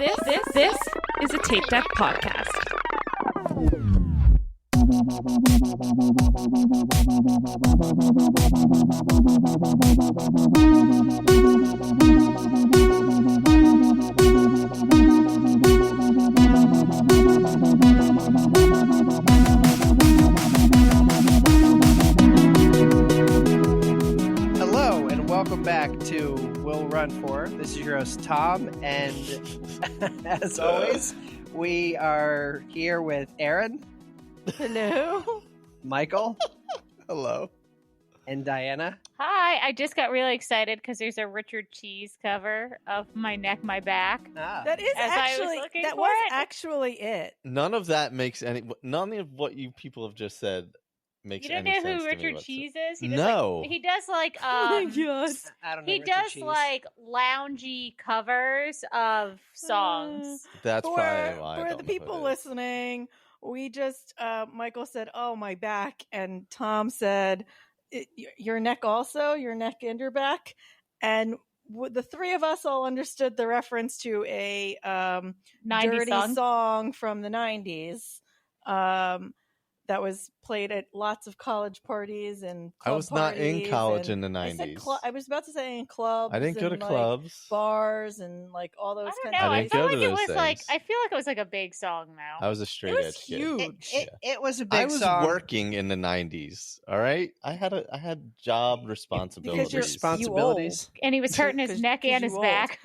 This is a Tape Deck podcast. Hello and welcome back to We'll Run For. This is your host Tom, and as always, we are here with Aaron. Hello. Michael. Hello. And Diana. Hi. I just got really excited because there's a Richard Cheese cover of My Neck, My Back. That is As I was actually looking that for was it. actually it. None of that makes any. None of what you people have just said makes You don't any know sense who to me Richard whatsoever. Cheese is? He does No. Like, he does like Oh my god. I don't know. he Richard does Cheese. like loungy covers of songs. That's For probably why I for don't the know who people it is. listening, we just Michael said, "Oh, my back," and Tom said, "Your neck also, your neck and your back," and the three of us all understood the reference to a 90s dirty song. from the 90s. That was played at lots of college parties and I club was not in parties, college and in the I said 90s. I was about to say in clubs. I didn't go to and, like, clubs. bars and like all those I don't kinds know. of I I didn't felt go like to it those was like things. I feel like it was like a big song though. I was a straight was edge kid. huge. It was a big I was song. working in the 90s. All right, I had job responsibilities. you're Responsibilities. And he was hurting his 'Cause- neck 'cause and you his old. back.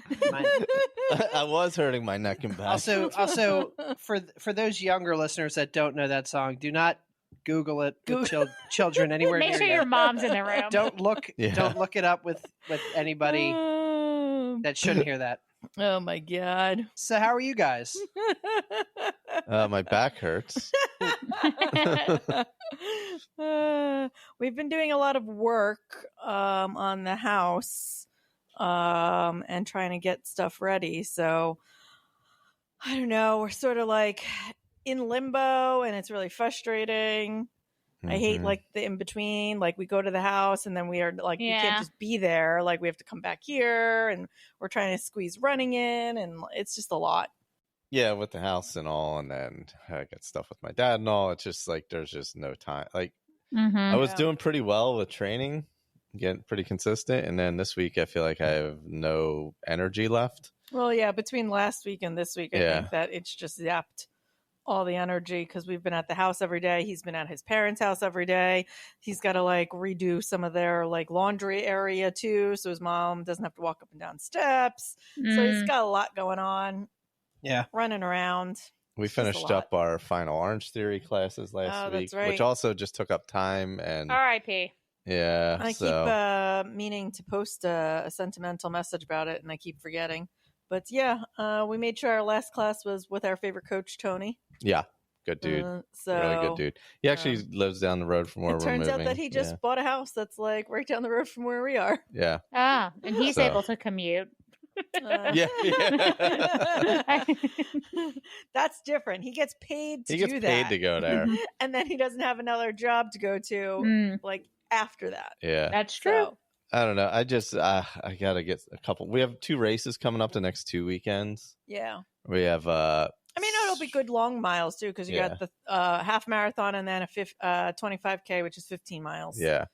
I was hurting my neck and back. Also, for those younger listeners that don't know that song, do not Google it with children anywhere Make near sure you. your mom's in the room. Don't look it up with anybody that shouldn't hear that. Oh my god. So how are you guys? My back hurts. We've been doing a lot of work on the house and trying to get stuff ready. So I don't know. We're sort of like in limbo, and it's really frustrating. I hate Mhm. like the in between. Like we go to the house and then we are like we Yeah. can't just be there. Like we have to come back here, and we're trying to squeeze running in, and it's just a lot. Yeah, with the house and all, and then I got stuff with my dad and all. It's just like there's just no time. Like I was Yeah. doing pretty well with training, getting pretty consistent, and then this week I feel like I have no energy left. Well, yeah, between last week and this week, I Yeah. think that it's just zapped all the energy because we've been at the house every day. He's been at his parents' house every day. He's got to like redo some of their like laundry area too, so his mom doesn't have to walk up and down steps. So he's got a lot going on, Yeah. running around. We It's just a finished lot. up our final Orange Theory classes last Oh, week, that's right. which also just took up time. And R.I.P. yeah, I so keep meaning to post a sentimental message about it, and I keep forgetting. But yeah, we made sure our last class was with our favorite coach, Tony. yeah, good dude, So really good dude. He actually lives down the road from where It we're turns moving. out that he just bought a house that's like right down the road from where we are. yeah, Ah, and he's So- able to commute. yeah. That's different. He gets paid to He gets do paid that. to go there. And then he doesn't have another job to go to Mm, like after that. Yeah, that's true. So, I don't know. I just I gotta get a couple. We have 2 races coming up the next 2 weekends. yeah. We have I mean, it'll be good long miles too because you got the half marathon and then a 25K, which is 15 miles. Yeah.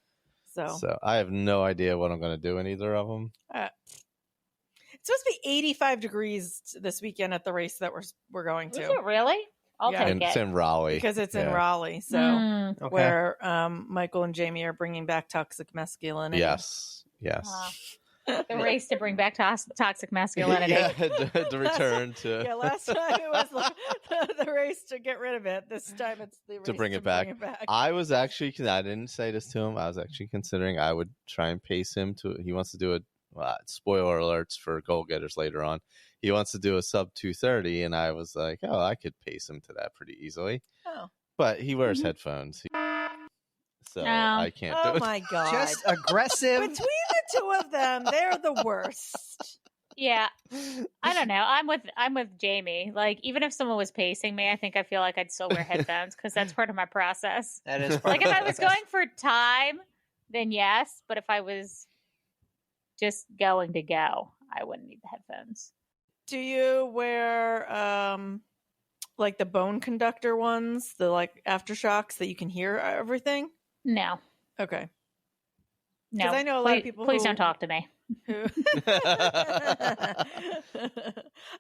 So I have no idea what I'm going to do in either of them. it's supposed to be 85 degrees this weekend at the race that we're going Is to it really? I'll Yeah. take It's it. in Raleigh. because it's in Yeah. Raleigh. So Mm. Okay. where Michael and Jamie are bringing back toxic masculinity. Yes. Wow. The race to bring back toxic masculinity. yeah, to return to Yeah, last time it was like the race to get rid of it. This time it's the race to bring it back. I was actually, I didn't say this to him. I was actually considering I would try and pace him to. He wants to do a spoiler alerts for goal getters later on. He wants to do a sub 2:30, and I was like, oh, I could pace him to that pretty easily. Oh. But he wears Mhm. headphones, so Oh. I can't do Oh it. my god. Just aggressive. Between the two of them, they're the worst. Yeah, I don't know. I'm with Jamie. Like, even if someone was pacing me, I think I feel like I'd still wear headphones because that's part of my process. That is part Like, of if the I was process. going for time, then yes. But if I was just going to go, I wouldn't need the headphones. Do you wear like the bone conductor ones, the like aftershocks that you can hear everything? No. Okay. No. I know a lot of people Please who- don't talk to me. Who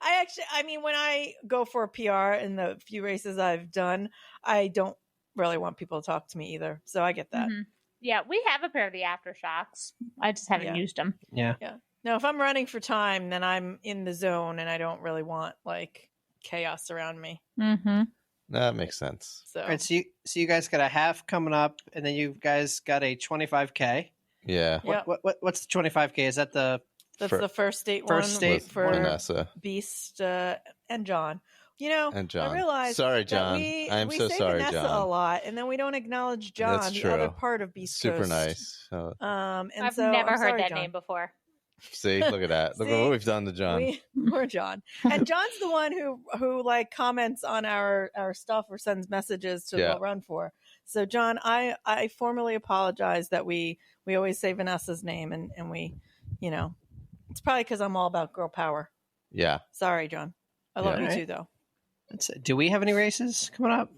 I mean, when I go for a PR in the few races I've done, I don't really want people to talk to me either. So I get that. Mhm. Yeah, we have a pair of the aftershocks. I just haven't Yeah. used them. Yeah. Now, if I'm running for time, then I'm in the zone and I don't really want like chaos around me. Mm-hmm. That makes sense. So All right, so you guys got a half coming up, and then you guys got a 25K. Yeah. Yeah. What's the 25K? Is that the that's For- the first state First one state for Vanessa Beast and John. You know, and John. I realized Sorry, that John. we I'm so say sorry, Vanessa a John. lot, and then we don't acknowledge John, That's the other true. part of Beast Super Coast. nice. Oh, And I've so never I'm heard sorry, that John. name before. see, look at that. Look at See? what we've done to John. We're John, and John's the one who like comments on our stuff or sends messages to Yeah. Will Run For. So John, I formally apologize that we always say Vanessa's name, and we, you know, it's probably because I'm all about girl power. Yeah. Sorry, John. I love Yeah. you too, though. Do we have any races coming up?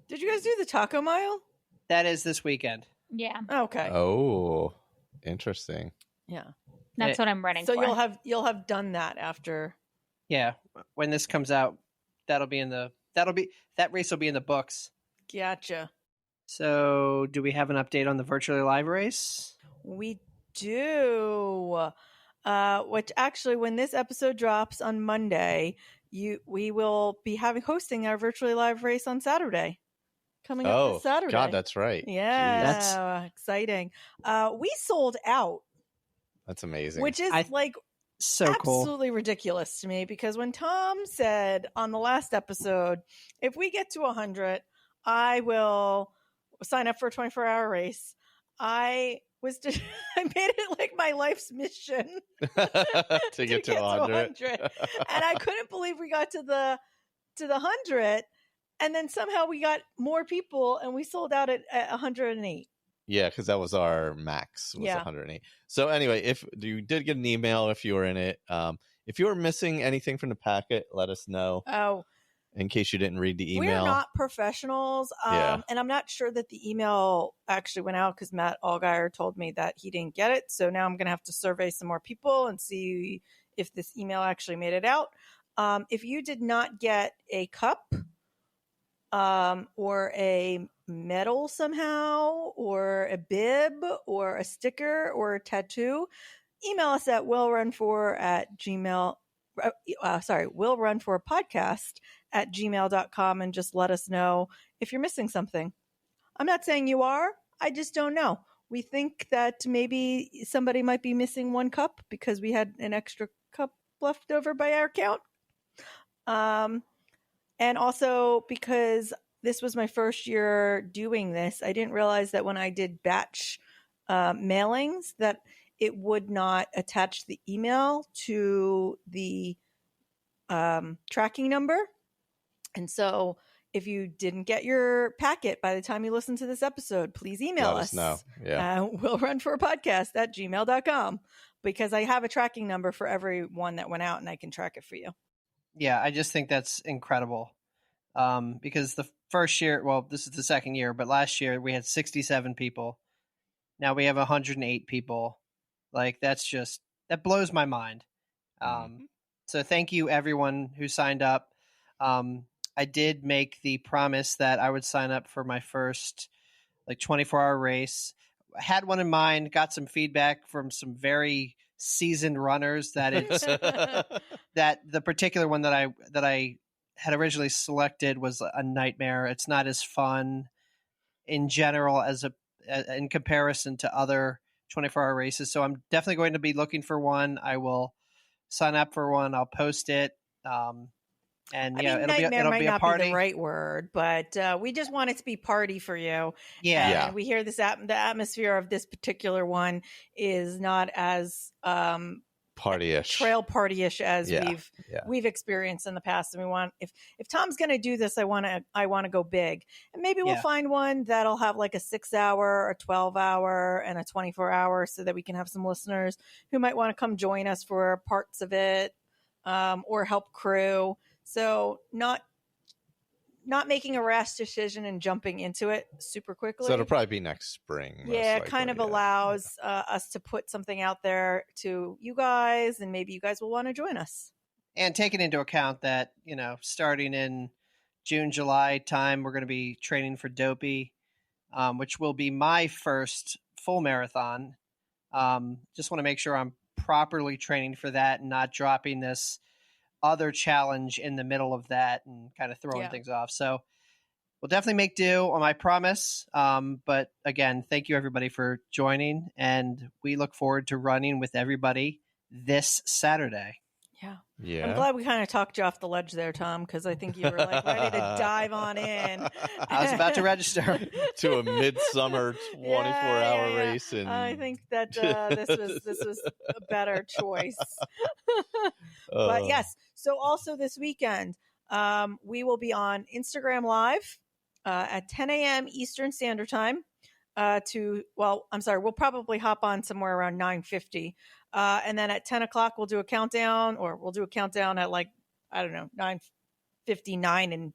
Did you guys do the Taco Mile? That is this weekend. Yeah, Okay. Oh, interesting. Yeah. that's what I'm running So for. you'll have done that after. Yeah, when this comes out, that race will be in the books. Gotcha. So, do we have an update on the virtually live race? We do. Which actually, when this episode drops on Monday, we will be hosting our virtually live race on Saturday. Coming up Oh, this Saturday. God, that's right. Yeah, exciting. We sold out, That's amazing. which is like So cool. absolutely ridiculous to me, because when Tom said on the last episode, if we get to 100, I will sign up for a 24-hour race. I made it like my life's mission to get to 100. and I couldn't believe we got to the 100, and then somehow we got more people and we sold out at 108. Yeah, because that was our max, was Yeah. 108. So anyway, if you did get an email, if you were in it, if you were missing anything from the packet, let us know Oh, in case you didn't read the we're email. not professionals. Yeah. And I'm not sure that the email actually went out, because Matt Allgaier told me that he didn't get it. So now I'm going to have to survey some more people and see if this email actually made it out. If you did not get a cup or a medal somehow, or a bib or a sticker or a tattoo, email us at willrunforpodcast@gmail.com and just let us know if you're missing something. I'm not saying you are, I just don't know. We think that maybe somebody might be missing one cup because we had an extra cup left over by our count. And also because this was my first year doing this, I didn't realize that when I did batch mailings that it would not attach the email to the tracking number. And so if you didn't get your packet by the time you listen to this episode, please email Let us know. Yeah. We'll run for a podcast at gmail.com, because I have a tracking number for every one that went out and I can track it for you. Yeah, I just think that's incredible. Because the first year, well, this is the second year, but last year we had 67 people. Now we have 108 people. Like, that blows my mind. So thank you everyone who signed up. I did make the promise that I would sign up for my first 24-hour race. I had one in mind, got some feedback from some very seasoned runners that it's that the particular one that I had originally selected was a nightmare. It's not as fun in general in comparison to other 24-hour races. So I'm definitely going to be looking for one. I will sign up for one. I'll post it. And yeah, it'll be a party. Be the right word, but we just want it to be party for you. Yeah. And we hear the atmosphere of this particular one is not as Party-ish. trail party-ish as Yeah. we've experienced in the past. And we want, if Tom's going to do this, I want to go big, and maybe we'll find one that'll have like a 6-hour, a 12-hour, and a 24-hour, so that we can have some listeners who might want to come join us for parts of it. or help crew. So not making a rash decision and jumping into it super quickly. So it'll probably be next spring. Yeah, kind of allows us to put something out there to you guys, and maybe you guys will want to join us. And taking into account that, starting in June, July time, we're going to be training for Dopey, which will be my first full marathon. Just want to make sure I'm properly training for that and not dropping this other challenge in the middle of that and kind of throwing things off. So we'll definitely make do on my promise. But again, thank you everybody for joining, and we look forward to running with everybody this Saturday. Yeah. I'm glad we kind of talked you off the ledge there, Tom, because I think you were like ready to dive on in. I was about to register to a midsummer 24-hour race, and I think that this was a better choice. But yes, so also this weekend, we will be on Instagram Live at 10 a.m. Eastern Standard Time. We'll probably hop on somewhere around 9:50. And then at 10 o'clock, we'll do a countdown at 9:59 and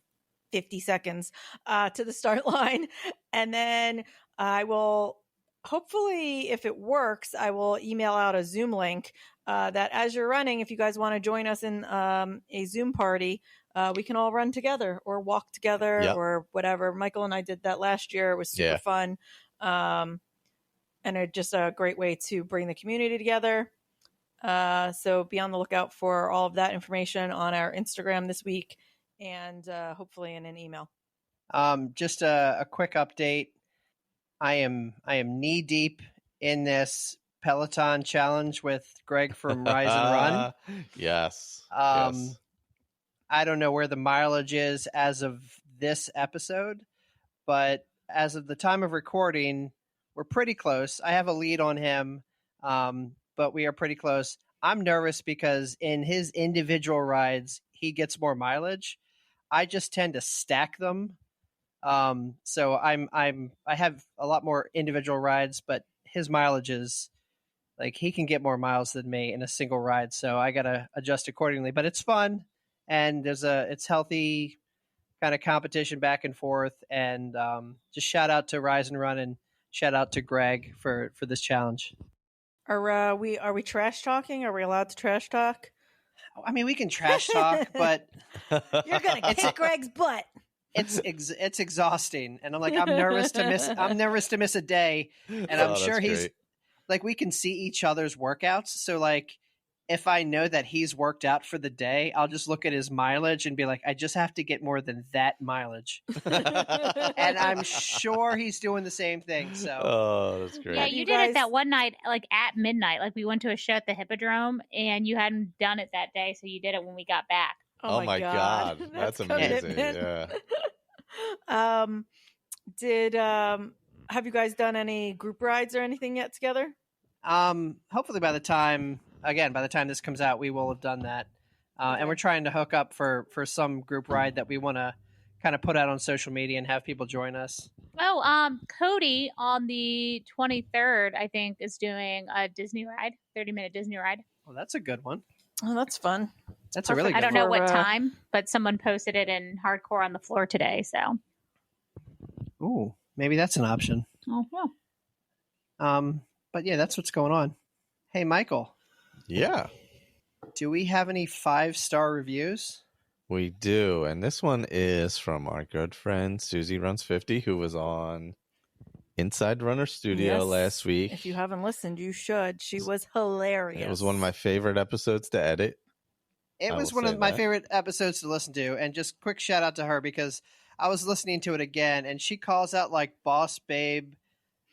50 seconds to the start line. And then I will, hopefully, if it works, I will email out a Zoom link that as you're running, if you guys want to join us in a Zoom party, we can all run together or walk together or whatever. Michael and I did that last year. It was super fun. And it's just a great way to bring the community together. So be on the lookout for all of that information on our Instagram this week, and hopefully in an email. Just a quick update. I am knee deep in this Peloton challenge with Greg from Rise and Run. Yes. I don't know where the mileage is as of this episode, but as of the time of recording, we're pretty close. I have a lead on him, but we are pretty close. I'm nervous because in his individual rides, he gets more mileage. I just tend to stack them. So I have a lot more individual rides, but his mileage is like he can get more miles than me in a single ride. So I got to adjust accordingly, but it's fun and it's healthy kind of competition back and forth. And just shout out to Rise and Run and shout out to Greg for this challenge. Are we trash talking? Are we allowed to trash talk? I mean, we can trash talk, but you're gonna kick Greg's butt. It's exhausting, and I'm like, I'm nervous to miss a day, and I'm sure he's great. Like, we can see each other's workouts. So like, if I know that he's worked out for the day, I'll just look at his mileage and be like, I just have to get more than that mileage. And I'm sure he's doing the same thing. So, that's great. Yeah, you did it that one night, like at midnight. Like we went to a show at the Hippodrome, and you hadn't done it that day, so you did it when we got back. Oh my God. That's amazing. Yeah. Have you guys done any group rides or anything yet together? Hopefully by the time this comes out, we will have done that. And we're trying to hook up for some group ride that we want to kind of put out on social media and have people join us. Oh, Cody on the 23rd, I think, is doing a Disney ride, 30-minute Disney ride. Well, that's a good one. Oh, that's fun. That's a really good one. I don't know what time, but someone posted it in Hardcore on the Floor today. So, ooh, maybe that's an option. Oh, yeah. But yeah, that's what's going on. Hey, Michael. Yeah. Do we have any 5-star reviews? We do. And this one is from our good friend, Susie Runs 50, who was on Inside Runner Studio last week. If you haven't listened, you should. She was hilarious. It was one of my favorite episodes to edit. It was one of my favorite episodes to listen to. And just quick shout out to her because I was listening to it again and she calls out like boss babe,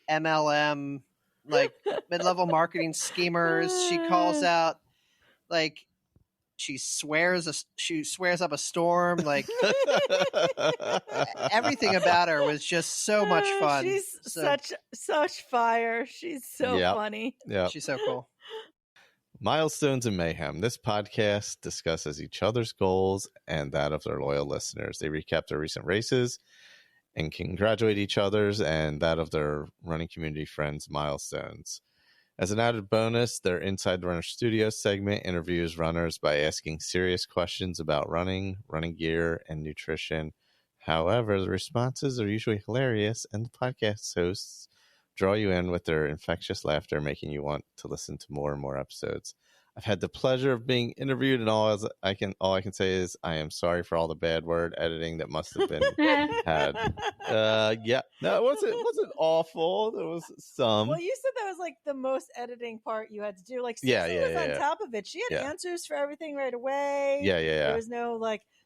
MLM, like mid-level marketing schemers. She calls out like she swears up a storm. Like everything about her was just so much fun. She's such fire. She's so funny. Yeah, she's so cool. Milestones and Mayhem. This podcast discusses each other's goals and that of their loyal listeners. They recap their recent races and congratulate each other's and that of their running community friends' milestones. As an added bonus, their Inside the Runner Studio segment interviews runners by asking serious questions about running gear, and nutrition. However, the responses are usually hilarious, and the podcast hosts draw you in with their infectious laughter, making you want to listen to more and more episodes. I've had the pleasure of being interviewed, and all I can say is I am sorry for all the bad word editing that must have been had. Yeah, no, it wasn't awful. There was some. Well, you said that was like the most editing part you had to do. Like Susan Yeah, was on top of it. She had answers for everything right away. Yeah. There was no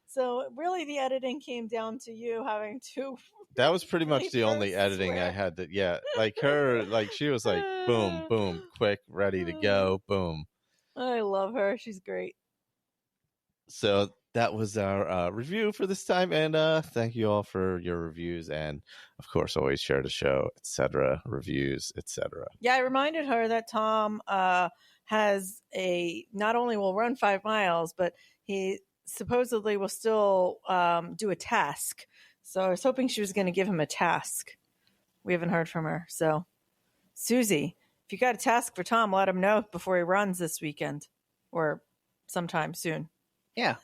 so really the editing came down to you having to. That was pretty much the only swear. editing I had. Like her, like she was like boom, boom, quick, ready to go, boom. I love her. She's great. So that was our review for this time, and thank you all for your reviews, and of course always share the show, etc., reviews, etc. Yeah, I reminded her that Tom has not only will run 5 miles, but he supposedly will still do a task. So I was hoping she was going to give him a task. We haven't heard from her. So Susie, if you got a task for Tom, let him know before he runs this weekend or sometime soon. Yeah,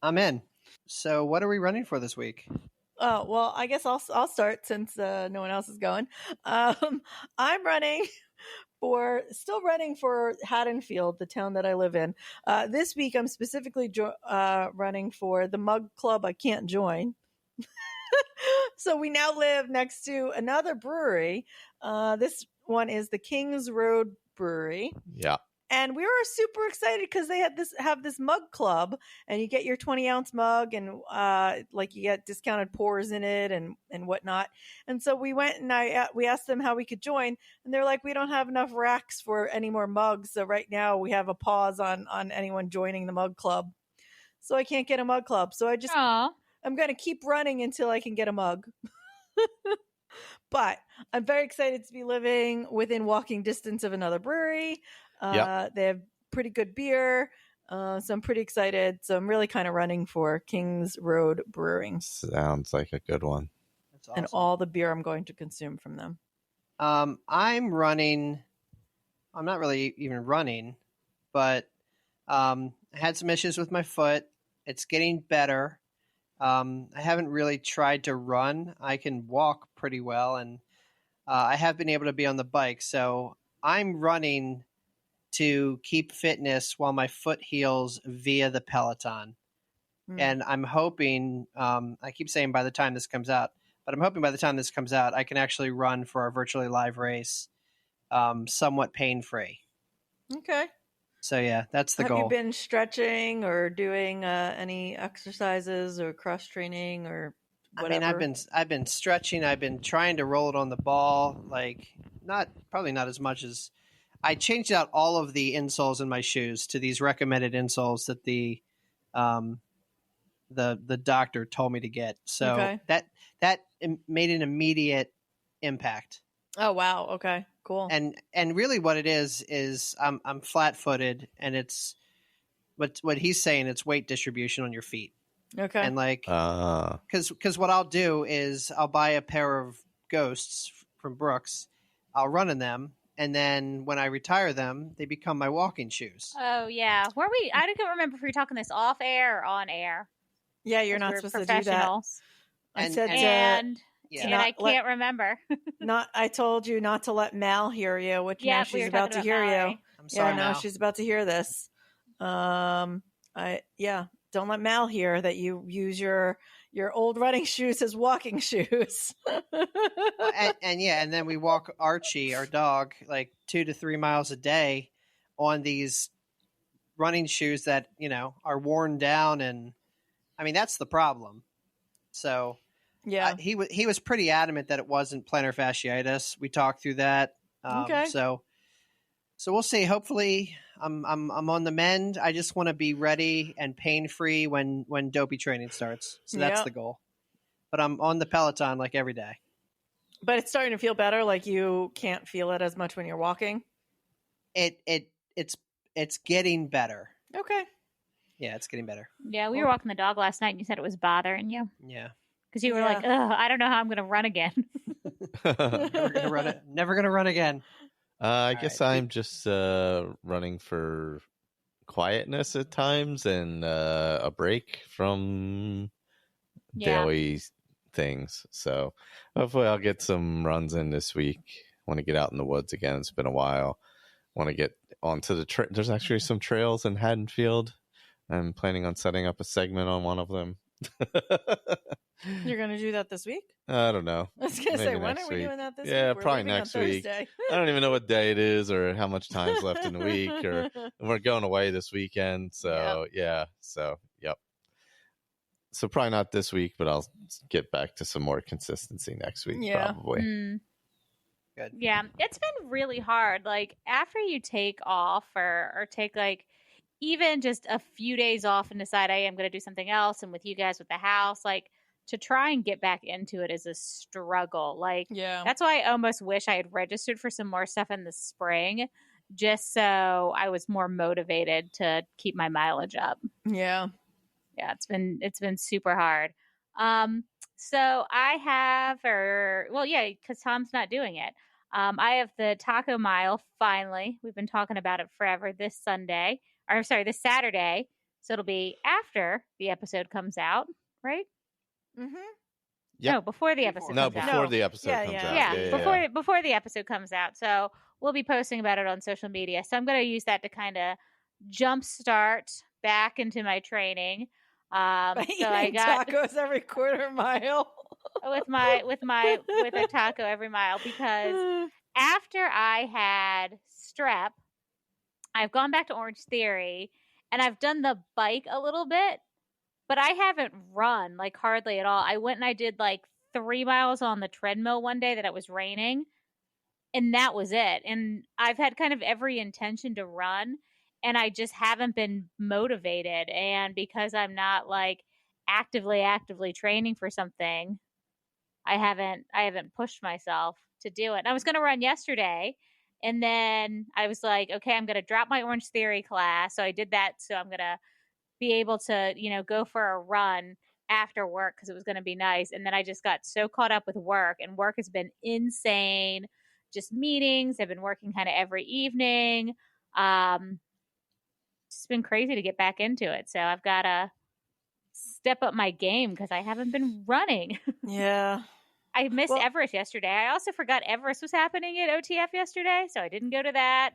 I'm in. So what are we running for this week? Oh, well, I guess I'll start since no one else is going. I'm still running for Haddonfield, the town that I live in. This week, I'm specifically running for the Mug Club I can't join. So we now live next to another brewery. This one is the Kings Road Brewery. Yeah. And we were super excited because they have this mug club, and you get your 20-ounce mug, and you get discounted pours in it and whatnot. And so we went and we asked them how we could join, and they're like, we don't have enough racks for any more mugs. So right now we have a pause on anyone joining the mug club. So I can't get a mug club. So I'm going to keep running until I can get a mug. But I'm very excited to be living within walking distance of another brewery. They have pretty good beer. So I'm pretty excited. So I'm really kind of running for Kings Road Brewing. Sounds like a good one. That's awesome. And all the beer I'm going to consume from them. I'm running. I'm not really even running, but I had some issues with my foot. It's getting better. I haven't really tried to run. I can walk pretty well, and I have been able to be on the bike. So I'm running to keep fitness while my foot heals via the Peloton. And I'm hoping, I keep saying by the time this comes out, but I'm hoping by the time this comes out, I can actually run for our virtually live race somewhat pain-free. Okay. So yeah, that's the goal. Have you been stretching or doing any exercises or cross training or whatever? I mean, I've been stretching. I've been trying to roll it on the ball. Probably not as much as I changed out all of the insoles in my shoes to these recommended insoles that the doctor told me to get. So that made an immediate impact. Oh wow! Okay, cool. And really, what it is I'm flat-footed, and it's what he's saying. It's weight distribution on your feet. Okay. And because what I'll do is I'll buy a pair of Ghosts from Brooks. I'll run in them, and then when I retire them, they become my walking shoes. Oh yeah, I don't remember if we were talking this off air or on air. Yeah, you're not supposed to do that. I said, and I can't remember. I told you not to let Mal hear you, which now she's about to hear you. I'm sorry, now Mal. she's about to hear this. Don't let Mal hear that you use your old running shoes as walking shoes. and then we walk Archie, our dog, 2 to 3 miles a day on these running shoes that, are worn down. And I mean, that's the problem. So yeah, he was pretty adamant that it wasn't plantar fasciitis. We talked through that. Okay. So we'll see. Hopefully I'm on the mend. I just want to be ready and pain-free when dopey training starts. So that's the goal. But I'm on the Peloton every day. But it's starting to feel better. Like you can't feel it as much when you're walking. It's getting better. Okay. Yeah, it's getting better. Yeah, we were walking the dog last night, and you said it was bothering you. Yeah. Because you were like, "Ugh, I don't know how I'm going to run again." Never gonna run again. I All guess right. I'm just running for quietness at times and a break from Yeah. daily things. So hopefully I'll get some runs in this week. Want to get out in the woods again. It's been a while. Want to get onto the there's actually some trails in Haddonfield. I'm planning on setting up a segment on one of them. You're going to do that this week? I don't know. I was going to Maybe say, when next are we week. doing that this Yeah, week? We're probably leaving next on week. Thursday. I don't even know what day it is or how much time's left in the week. Or we're going away this weekend. So, yeah. So, yep. So probably not this week, but I'll get back to some more consistency next week, probably. Good. Yeah, it's been really hard. Like after you take off or take like even just a few days off and decide I am going to do something else, and with you guys with the house, like to try and get back into it is a struggle. Like that's why I almost wish I had registered for some more stuff in the spring, just so I was more motivated to keep my mileage up. Yeah. Yeah, it's been super hard. So I have, because Tom's not doing it. I have the taco mile finally. We've been talking about it forever. This Saturday. So it'll be after the episode comes out, right? Mm-hmm. Yep. No, before the episode No, comes out. before the episode Yeah, comes yeah. out. Before the episode comes out. So we'll be posting about it on social media. So I'm going to use that to kind of jumpstart back into my training. So I got tacos every quarter mile with a taco every mile, because after I had strep, I've gone back to Orange Theory and I've done the bike a little bit, but I haven't run like hardly at all. I went and I did like 3 miles on the treadmill one day that it was raining, and that was it. And I've had kind of every intention to run, and I just haven't been motivated. And because I'm not like actively training for something, I haven't pushed myself to do it. And I was going to run yesterday, and then I was like, okay, I'm going to drop my Orange Theory class. So I did that. So I'm going to be able to, go for a run after work because it was going to be nice. And then I just got so caught up with work, and work has been insane. Just meetings. I've been working kind of every evening. It's been crazy to get back into it. So I've got to step up my game because I haven't been running. Yeah. I missed Everest yesterday. I also forgot Everest was happening at OTF yesterday, so I didn't go to that.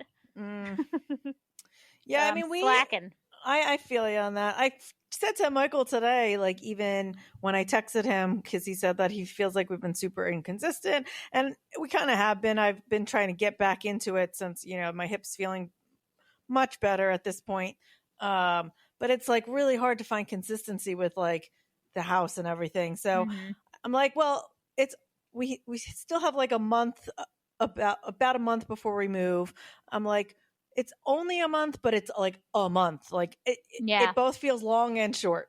Yeah, I mean, slacking. I feel you on that. I said to Michael today, like even when I texted him, because he said that he feels like we've been super inconsistent, and we kind of have been. I've been trying to get back into it since, my hip's feeling much better at this point. But it's like really hard to find consistency with like the house and everything. So I'm like, well, we still have like a month, about a month before we move. I'm like, it's only a month, but it's like a month. Like it both feels long and short.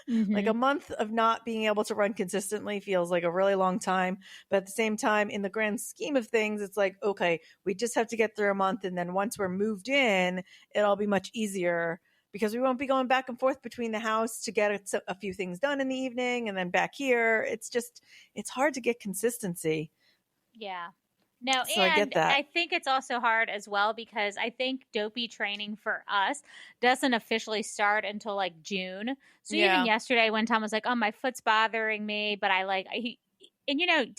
Like a month of not being able to run consistently feels like a really long time. But at the same time, in the grand scheme of things, it's like, okay, we just have to get through a month. And then once we're moved in, it'll be much easier because we won't be going back and forth between the house to get a few things done in the evening and then back here. It's hard to get consistency. Yeah. No, so and I get that. I think it's also hard as well because I think dopey training for us doesn't officially start until like June. So even yesterday when Tom was like, "Oh, my foot's bothering me," but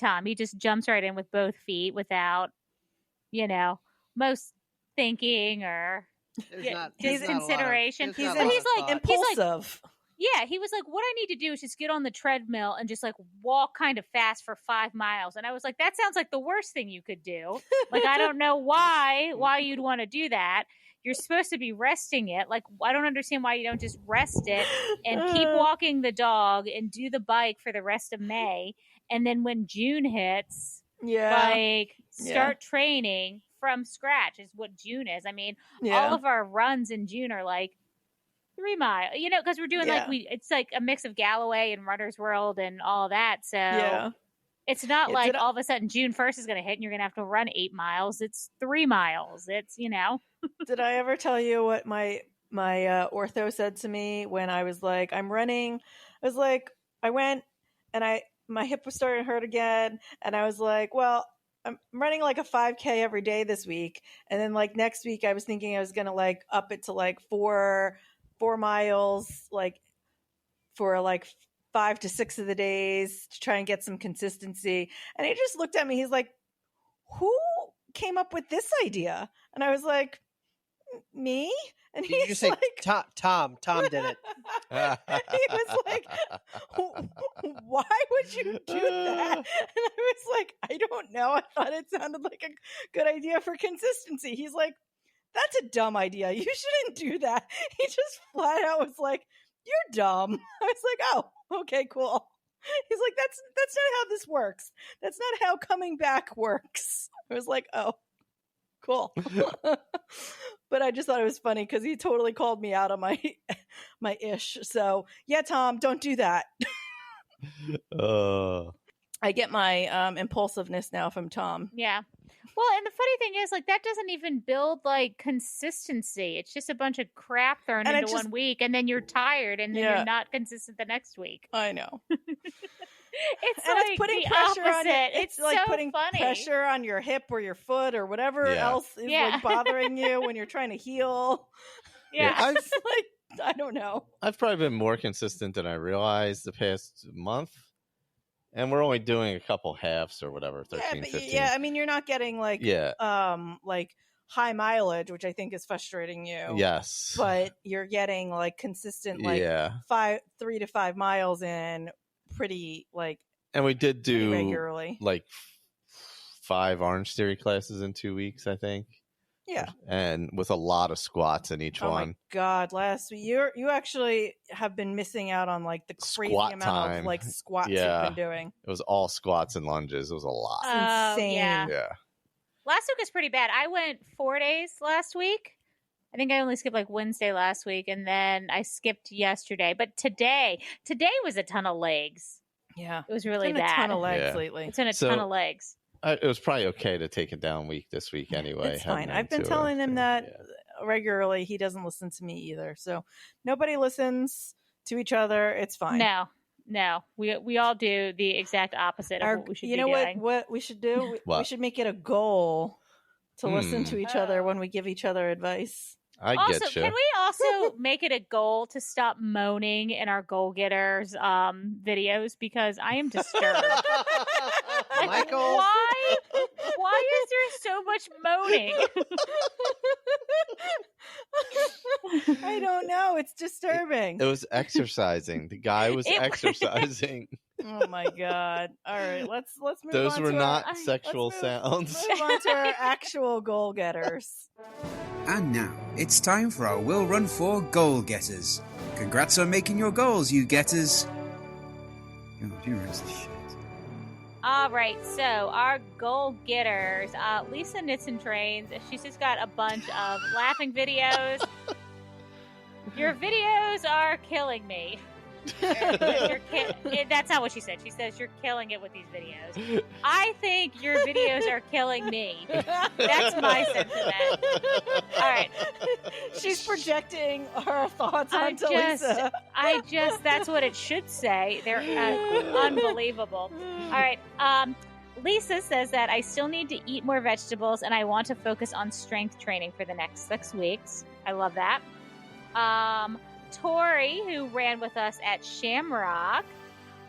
Tom, he just jumps right in with both feet without, most thinking or consideration. He's like impulsive. Yeah, he was like, what I need to do is just get on the treadmill and just like walk kind of fast for 5 miles. And I was like, that sounds like the worst thing you could do. Like, I don't know why you'd want to do that. You're supposed to be resting it. Like, I don't understand why you don't just rest it and keep walking the dog and do the bike for the rest of May. And then when June hits, start training from scratch is what June is. I mean, all of our runs in June are like 3 miles, because we're doing it's like a mix of Galloway and Runner's World and all that. So it's not like all of a sudden June 1st is going to hit and you're going to have to run 8 miles. It's 3 miles. It's, Did I ever tell you what my ortho said to me when I was like, I'm running? I was like, I went and my hip was starting to hurt again. And I was like, well, I'm running like a 5K every day this week, and then like next week I was thinking I was gonna like up it to like 4 miles, like for like 5 to 6 of the days to try and get some consistency. And he just looked at me. He's like, "Who came up with this idea?" And I was like, "Me." And Did you just say like, Tom did it? he was like, "Why would you do that?" And I was like, "I don't know. I thought it sounded like a good idea for consistency." He's like, "That's a dumb idea. You shouldn't do that." He just flat out was like, "You're dumb." I was like, "Oh, okay, cool." He's like, "That's not how this works. That's not how coming back works." I was like, "Oh, cool." But I just thought it was funny because he totally called me out on my ish. So yeah, Tom, don't do that. I get my impulsiveness now from Tom. Yeah. Well, and the funny thing is, like, that doesn't even build like consistency. It's just a bunch of crap thrown And into 1 week, and then you're tired, and then Yeah. you're not consistent the next week. I know. It's And like it's putting the pressure on you. opposite. It's like so putting funny. pressure on your hip or your foot or whatever Yeah. else is Yeah. like bothering you when you're trying to heal. Yeah. It's like, I don't know. I've probably been more consistent than I realized the past month. And we're only doing a couple halves or whatever, 13, 15. Yeah, I mean, you're not getting like Yeah. like high mileage, which I think is frustrating you. Yes. But you're getting like consistent like yeah. 3 to 5 miles in pretty like And we did pretty do regularly. like 5 Orange Theory classes in 2 weeks, I think. Yeah. And with a lot of squats in each Oh one. my god! Last week, you actually have been missing out on like the crazy Squat amount time. of like squats Yeah. you've been doing. It was all squats and lunges. It was a lot. Insane. Yeah. Yeah. Last week was pretty bad. I went 4 days last week. I think I only skipped like Wednesday last week, and then I skipped yesterday. But today was a ton of legs. Yeah, It was really it's been bad. a ton of legs Yeah. lately. It's been a So- ton of legs. It was probably okay to take a down week this week anyway. It's fine. heading I've been into telling him thing. that Yeah. regularly. He doesn't listen to me either. So nobody listens to each other. It's fine. No. We all do the exact opposite of what we should you be know doing. what we should do? We What? should make it a goal to listen to each other Oh. when we give each other advice. I Also, get you. can we also make it a goal to stop moaning in our goal getters videos, because I am disturbed. Like, Michael. why is there so much moaning? I don't know. It's disturbing. It was exercising. The guy was It- exercising. Oh my god! All right, let's move Those on were to not our, sexual let's move- sounds. Move on to our actual goal getters. And now, it's time for our Will Run 4 Goal Getters. Congrats on making your goals, you getters. Oh, you rest of shit. All right, so our goal getters, Lisa Knits and Trains. She's just got a bunch of laughing videos. Your videos are killing me. That's not what she said. She says you're killing it with these videos. I think your videos are killing me. That's my sentiment. All right. She's projecting her thoughts onto Lisa. That's what it should say. They're unbelievable. All right. Lisa says that I still need to eat more vegetables and I want to focus on strength training for the next 6 weeks. I love that. Tori, who ran with us at Shamrock,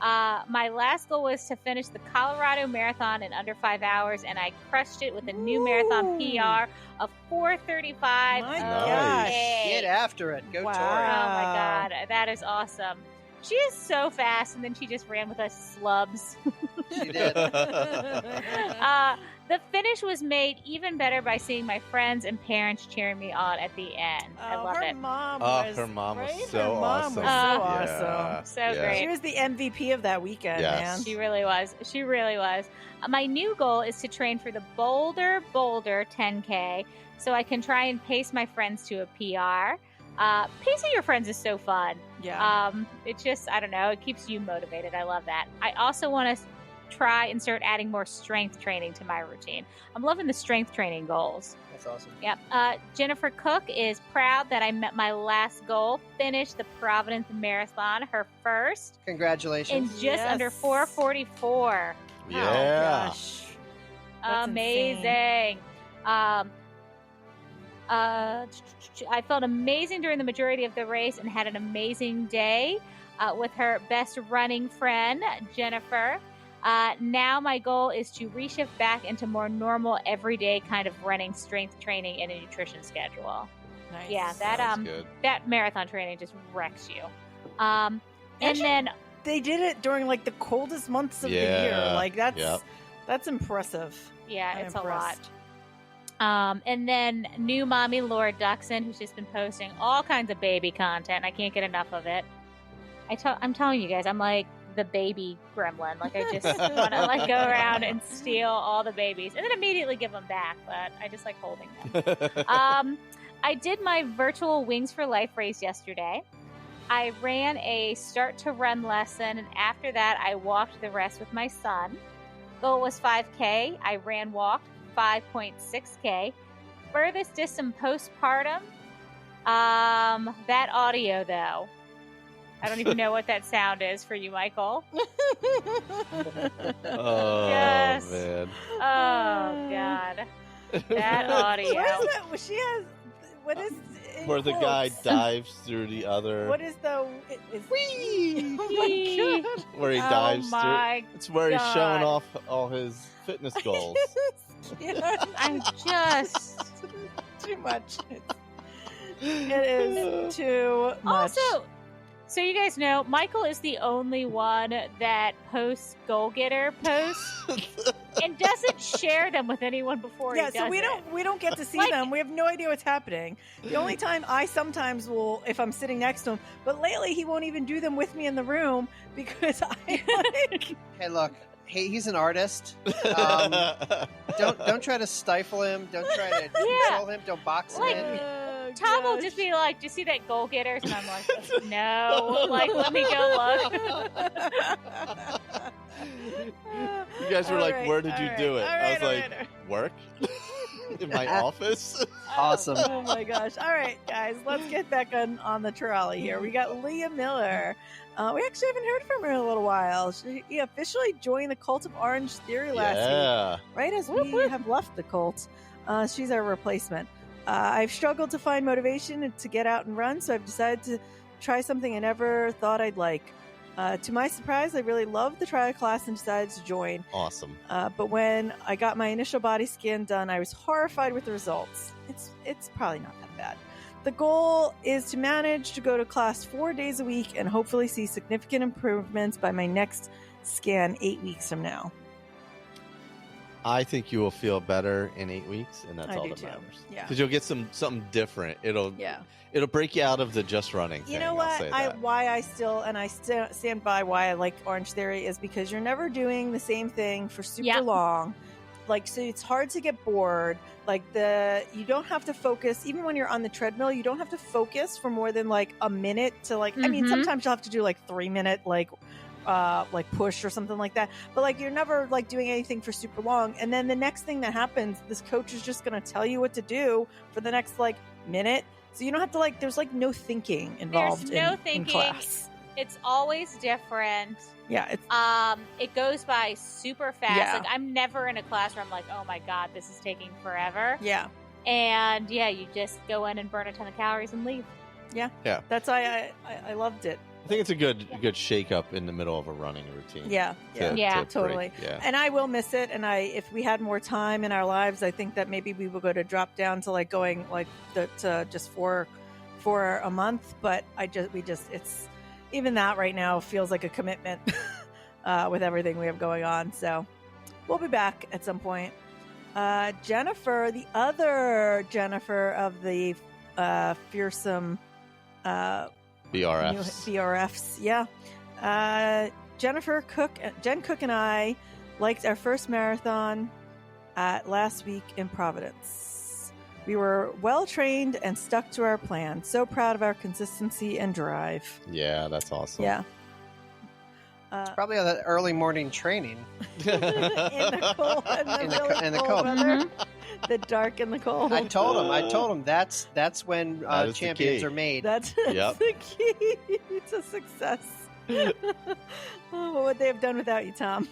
my last goal was to finish the Colorado Marathon in under 5 hours, and I crushed it with a new marathon PR of 4:35. My gosh. Get after it. Go Wow. Oh my god, that is awesome. She is so fast, and then she just ran with us slubs. Tori. She did. The finish was made even better by seeing my friends and parents cheering me on at the end. I love her it. Mom Oh, was, her mom was right? so Her mom awesome. was Yeah. so awesome. So Yeah. great. She was the MVP of that weekend, Yes. man. She really was. She really was. My new goal is to train for the Boulder 10K so I can try and pace my friends to a PR. Pacing your friends is so fun. Yeah. It just, I don't know, it keeps you motivated. I love that. I also want to try and start adding more strength training to my routine. I'm loving the strength training goals. That's awesome. Yep. Jennifer Cook is proud that I met my last goal, finished the Providence Marathon, her first, in Congratulations. just under 4:44. Oh, Yeah. gosh. That's amazing. I felt amazing during the majority of the race and had an amazing day with her best running friend, Jennifer. Now my goal is to reshift back into more normal, everyday kind of running, strength training, and a nutrition schedule. Nice. Yeah, Sounds good. that marathon training just wrecks you. And then They did it during like the coldest months of the year. Like that's impressive. yeah, I'm it's impressed. a lot. And then new mommy Laura Duxon, who's just been posting all kinds of baby content. I can't get enough of it. I'm telling you guys, I'm like the baby gremlin. Like I just want to like go around and steal all the babies and then immediately give them back. But I just like holding them. I did my virtual Wings for Life race yesterday. I ran a start to run lesson, and after that, I walked the rest with my son. Goal was 5K. I walked 5.6K. Furthest distance postpartum. That audio though. I don't even know what that sound is for you, Michael. Oh, Yes. man. Oh God, that audio. What is that? Well, she has. What is? in Where the guy quotes? dives through the other. What is the? Is, Whee! oh my god! Where he Oh dives through. my It's where he's showing God. off all his fitness goals. I'm just. too much. It is too much. Also, so you guys know, Michael is the only one that posts goal getter posts and doesn't share them with anyone before he does so we it. don't get to see Like- them. We have no idea what's happening. The only time I sometimes will, if I'm sitting next to him, but lately he won't even do them with me in the room because I like. Hey, look, he's an artist. Don't try to stifle him. Don't try to control him. Don't box him Like- in. Tom will just be like, "Do you see that goal getters?" And I'm like, "No." Like, let me go look. You guys were like, Alright, where did you do it? I was like, alright. work? In my office? Awesome. Oh my gosh. All right, guys, let's get back on the trolley here. We got Leah Miller. We actually haven't heard from her in a little while. She officially joined the Cult of Orange Theory last week, right as we have left the cult. She's our replacement. I've struggled to find motivation to get out and run, so I've decided to try something I never thought I'd like. To my surprise, I really loved the trial class and decided to join. Awesome. But when I got my initial body scan done, I was horrified with the results. It's probably not that bad. The goal is to manage to go to class 4 days a week and hopefully see significant improvements by my next scan 8 weeks from now. I think you will feel better in 8 weeks, and that's I all do that too. matters. Yeah. Because you'll get something different. It'll Yeah. break you out of the just running thing. You know I'll what? say that. I stand by why I like Orange Theory is because you're never doing the same thing for super Yep. long. Like, so it's hard to get bored. Like you don't have to focus, even when you're on the treadmill, you don't have to focus for more than like a minute to like, I mean, Mhm. sometimes you'll have to do like 3 minute, like push or something like that. But like, you're never like doing anything for super long. And then the next thing that happens, this coach is just going to tell you what to do for the next like minute. So you don't have to like, there's like no thinking involved no in thinking. class. It's always different. Yeah. It's, It goes by super fast. Yeah. Like, I'm never in a class where I'm like, "Oh my god, this is taking forever." yeah. And yeah, you just go in and burn a ton of calories and leave. That's why I loved it. I think it's a good shake up in the middle of a running routine. Yeah. to- Yeah, to break- totally. Yeah. And I will miss it. And if we had more time in our lives, I think that maybe we would go to drop down to like going like to just for a month. But it's even that right now feels like a commitment with everything we have going on. So we'll be back at some point. Jennifer, the other Jennifer of the fearsome BRFs. BRFs, yeah. Jen Cook and I liked our first marathon last week in Providence. We were well trained and stuck to our plan. So proud of our consistency and drive. Yeah, that's awesome. Yeah. Probably all that early morning training. In the cold, In the cold. weather, the dark and the cold. I told him that's when That is the champions key. are made. That's Yep. the key to success. What would they have done without you, Tom?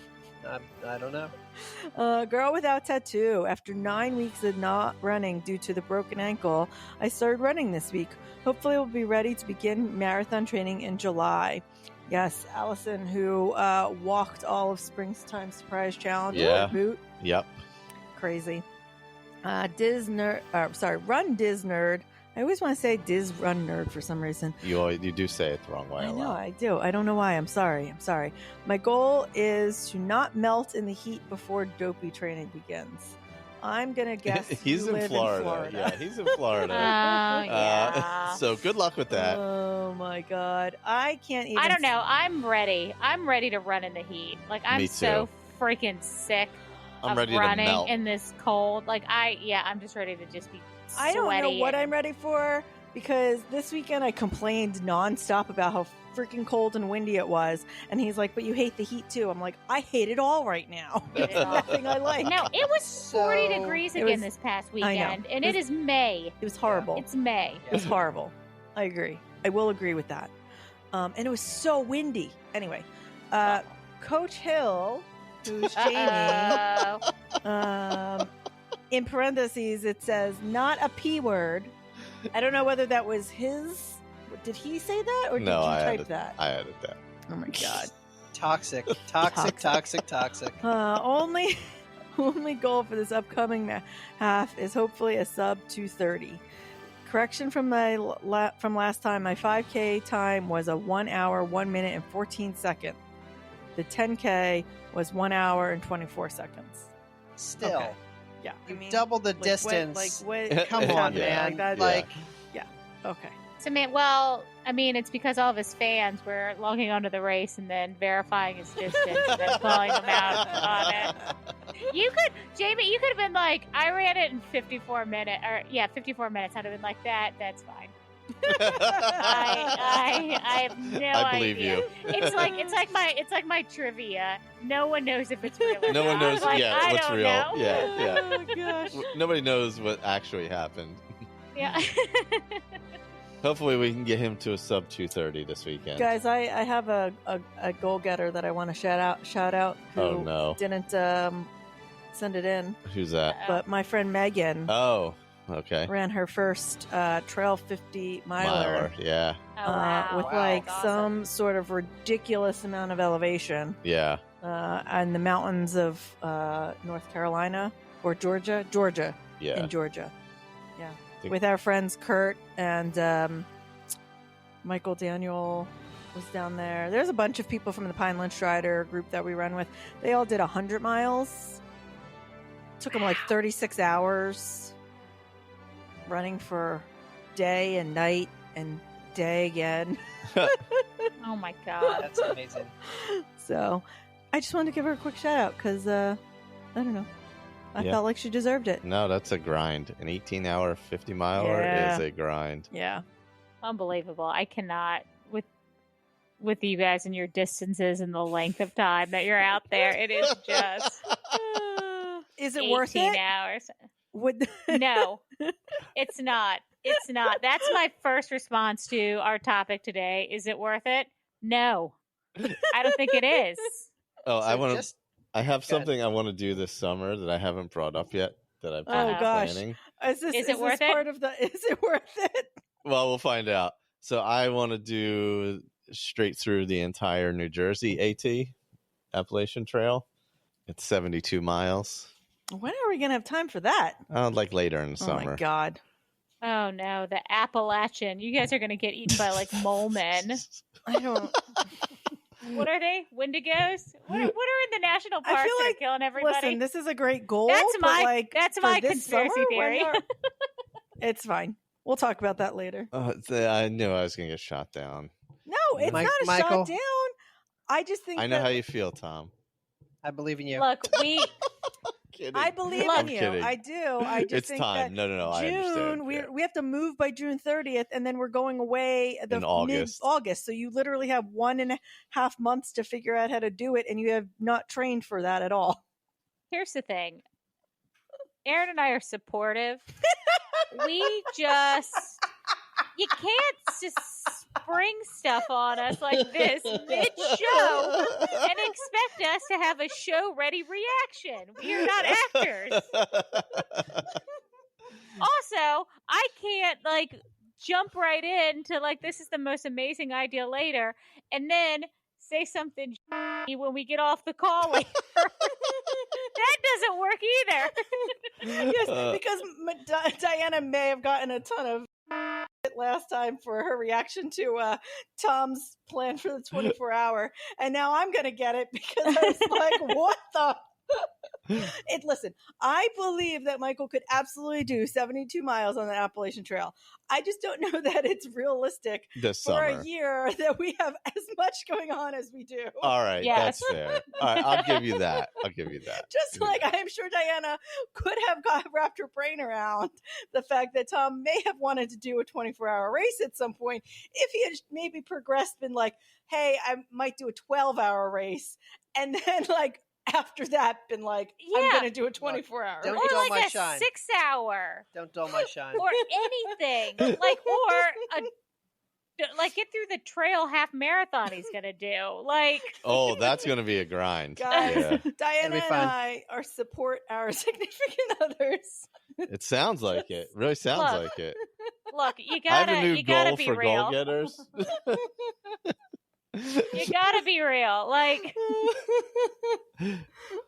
I don't know. Girl without tattoo. After 9 weeks of not running due to the broken ankle, I started running this week. Hopefully, we'll be ready to begin marathon training in July. Yes, Allison, who walked all of Springtime Surprise Challenge. Yeah. Boot. Yep. Crazy. Run Diz Nerd. I always want to say Diz Run Nerd for some reason. You do say it the wrong way I a know, lot. I do. I don't know why. I'm sorry. My goal is to not melt in the heat before dopey training begins. I'm going to guess He's you in live Florida. Yeah, he's in Florida. Yeah. So good luck with that. Oh, my God. I can't even... I don't know. I'm ready. I'm ready to run in the heat. Like, I'm Me so too. freaking sick I'm of ready to running melt. in this cold. Like, I'm just ready to just be sweaty. I don't know what and- I'm ready for, because this weekend I complained nonstop about how freaking cold and windy it was, and he's like, but you hate the heat too. I'm like, I hate it all right now. Hate it There's all. nothing I like. No, it was 40 So- degrees It again was- this past I know. weekend, and It it was- is May. It was horrible. It's May. It was horrible. I agree. I will agree with that. And it was so windy. Anyway, Coach Hill, who's Jamie, Uh-oh. in parentheses, it says, not a P word. I don't know whether that was his. Did he say that, or did No, you I type added that? I added that. Oh my God. Toxic. Only goal for this upcoming half is hopefully a sub 2:30. Correction from from last time, my 5K time was a 1 hour, 1 minute, and 14 seconds. The 10K was 1 hour and 24 seconds. Still, Okay. Yeah, you doubled the distance. Come on, Yeah. man. Like, okay. So, man, well, I mean, it's because all of his fans were logging onto the race and then verifying his distance and then calling him out on it. Jamie, you could have been like, I ran it in 54 minutes. 54 minutes. I'd have been like, that's fine. I have no idea. I believe you. It's like my trivia. No one knows if it's real or No one not. knows, Like, I what's don't real. know. Yeah. Oh gosh. Nobody knows what actually happened. Yeah. Hopefully, we can get him to a sub 2:30 this weekend. Guys, I have a goal getter that I want to shout out who Oh no, didn't send it in, who's that? but my friend Megan Oh, okay. ran her first trail 50 miler. Miler, yeah, Oh, wow. with Wow. like That's some sort of ridiculous amount of elevation yeah. in the mountains of North Carolina or Georgia, Yeah. in Georgia. Yeah, Think- with our friends Kurt and Michael Daniel was down there. There's a bunch of people from the Pineland Strider group that we run with. They all did 100 miles. Took them like 36 hours running for day and night and day again. Oh my god. That's amazing. So I just wanted to give her a quick shout out because I don't know. I Yeah. felt like she deserved it. No, that's a grind. An 18-hour 50 miler Yeah. is a grind. Yeah. Unbelievable. I cannot with you guys and your distances and the length of time that you're out there. It is just Is it 18 worth it? hours. Would No. It's not. It's not. That's my first response to our topic today. Is it worth it? No. I don't think it is. Oh, I So want to. just- I have Good. something I want to do this summer that I haven't brought up yet. That I've been Oh, gosh. planning. Is this Is it worth it? part of the? Is it worth it? Well, we'll find out. So I want to do straight through the entire New Jersey AT Appalachian Trail. It's 72 miles. When are we gonna have time for that? Like later in the Oh summer. my god! Oh no, the Appalachian. You guys are going to get eaten by like mole men. I don't. What are they? Wendigos? What are in the national I parks feel that like- are killing everybody? Listen, this is a great goal. That's but, my- like, that's for my this conspiracy summer, when theory. are- It's fine. We'll talk about that later. I knew I was going to get shot down. No, it's not a Michael? shot down. I just think I know that- how you feel, Tom. I believe in you. Look, we Kidding. I believe Look, in you. kidding. I do. I just It's think time. that No, I June, understand. we have to move by June 30th, and then we're going away In August. mid-August. So you literally have 1.5 months to figure out how to do it, and you have not trained for that at all. here's the thing. Aaron and I are supportive. We just you can't just spring stuff on us like this mid-show and expect us to have a show-ready reaction. We are not actors. Also, I can't jump right into this is the most amazing idea later, and then say something when we get off the call later. That doesn't work either. Yes, because Diana may have gotten a ton of last time for her reaction to Tom's plan for the 24-hour, and now I'm gonna get it because I was like, what the? Listen, I believe that Michael could absolutely do 72 miles on the Appalachian Trail. I just don't know that it's realistic This for summer. a year that we have as much going on as we do. All right, Yes. that's fair. All right, I'll give you that. Just like I'm sure Diana could have wrapped her brain around the fact that Tom may have wanted to do a 24-hour race at some point if he had maybe progressed, been like, hey, I might do a 12-hour race, and then after that been like, I'm going to do a 24-hour Don't race. Or dull my a shine. 6-hour. Don't dull my shine. Or anything. Get through the trail half marathon he's going to do. Oh, that's going to be a grind. Guys, Yeah. Diana It'll be and fun. I support our significant others. It sounds like it. Really sounds Look. like it. Look, you I have gotta, a new you gotta goal be for real. goal getters. You gotta be real.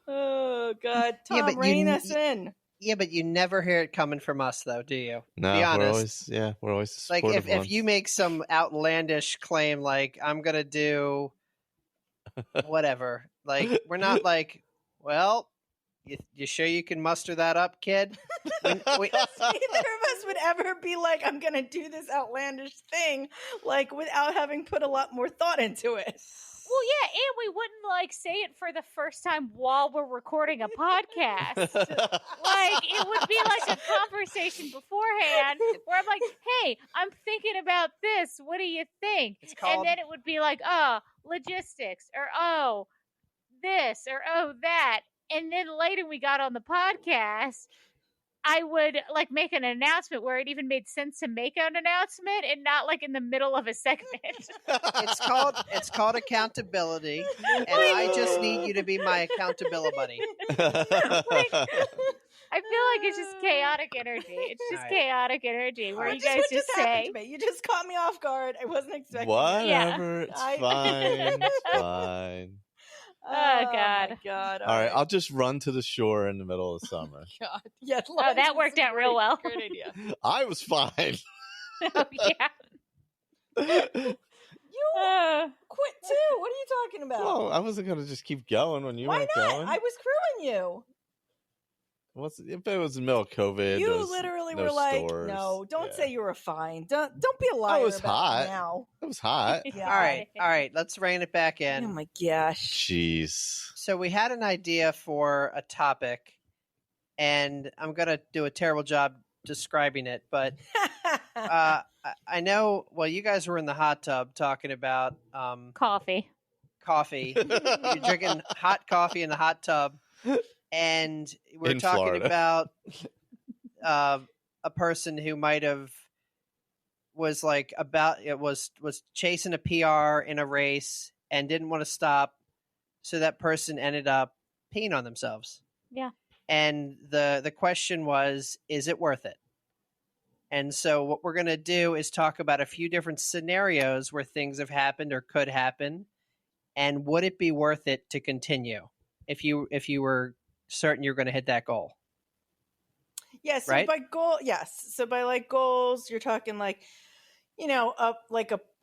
Oh, God. Tom, Yeah, but rein us in. Yeah, but you never hear it coming from us, though, do you? No, Be honest. we're always Like supportive if ones. you make some outlandish claim like I'm gonna do whatever, we're not like, well, you sure you can muster that up, kid? Neither of us would ever be like, I'm going to do this outlandish thing, without having put a lot more thought into it. Well, yeah, and we wouldn't say it for the first time while we're recording a podcast. It would be a conversation beforehand where I'm like, hey, I'm thinking about this. What do you think? And then it would be logistics, or oh, this, or oh, that. And then later we got on the podcast, I would make an announcement where it even made sense to make an announcement and not in the middle of a segment. It's called accountability, and I just need you to be my accountability buddy. I feel like it's just chaotic energy. It's just chaotic energy where you guys what just happened say, to me. You just caught me off guard. I wasn't expecting Whatever. that. It's fine. It's fine. Oh, God. My God. All right, I'll just run to the shore in the middle of summer. God. Yeah, oh, that worked out real well. Great idea. I was fine. Oh, yeah. You quit too. What are you talking about? Well, I wasn't going to just keep going when you Why weren't not? going. I was crewing you. If it was in the middle of COVID, there You was literally no were like, stores. no, don't Yeah. say you were fine. Don't be a liar. I was about hot. it now. It was hot. Yeah. All right, let's rein it back Oh in. my gosh. Jeez. So we had an idea for a topic, and I'm gonna do a terrible job describing it, but I know. Well, you guys were in the hot tub talking about Coffee. coffee. You're drinking hot coffee in the hot tub, and we're In talking Florida. about a person who might have was chasing a PR in a race and didn't want to stop, so that person ended up peeing on themselves. Yeah. And the question was, is it worth it? And so what we're going to do is talk about a few different scenarios where things have happened or could happen, and would it be worth it to continue if you were certain you're going to hit that goal? Yes. So Right? by goal, yes. So by goals, you're talking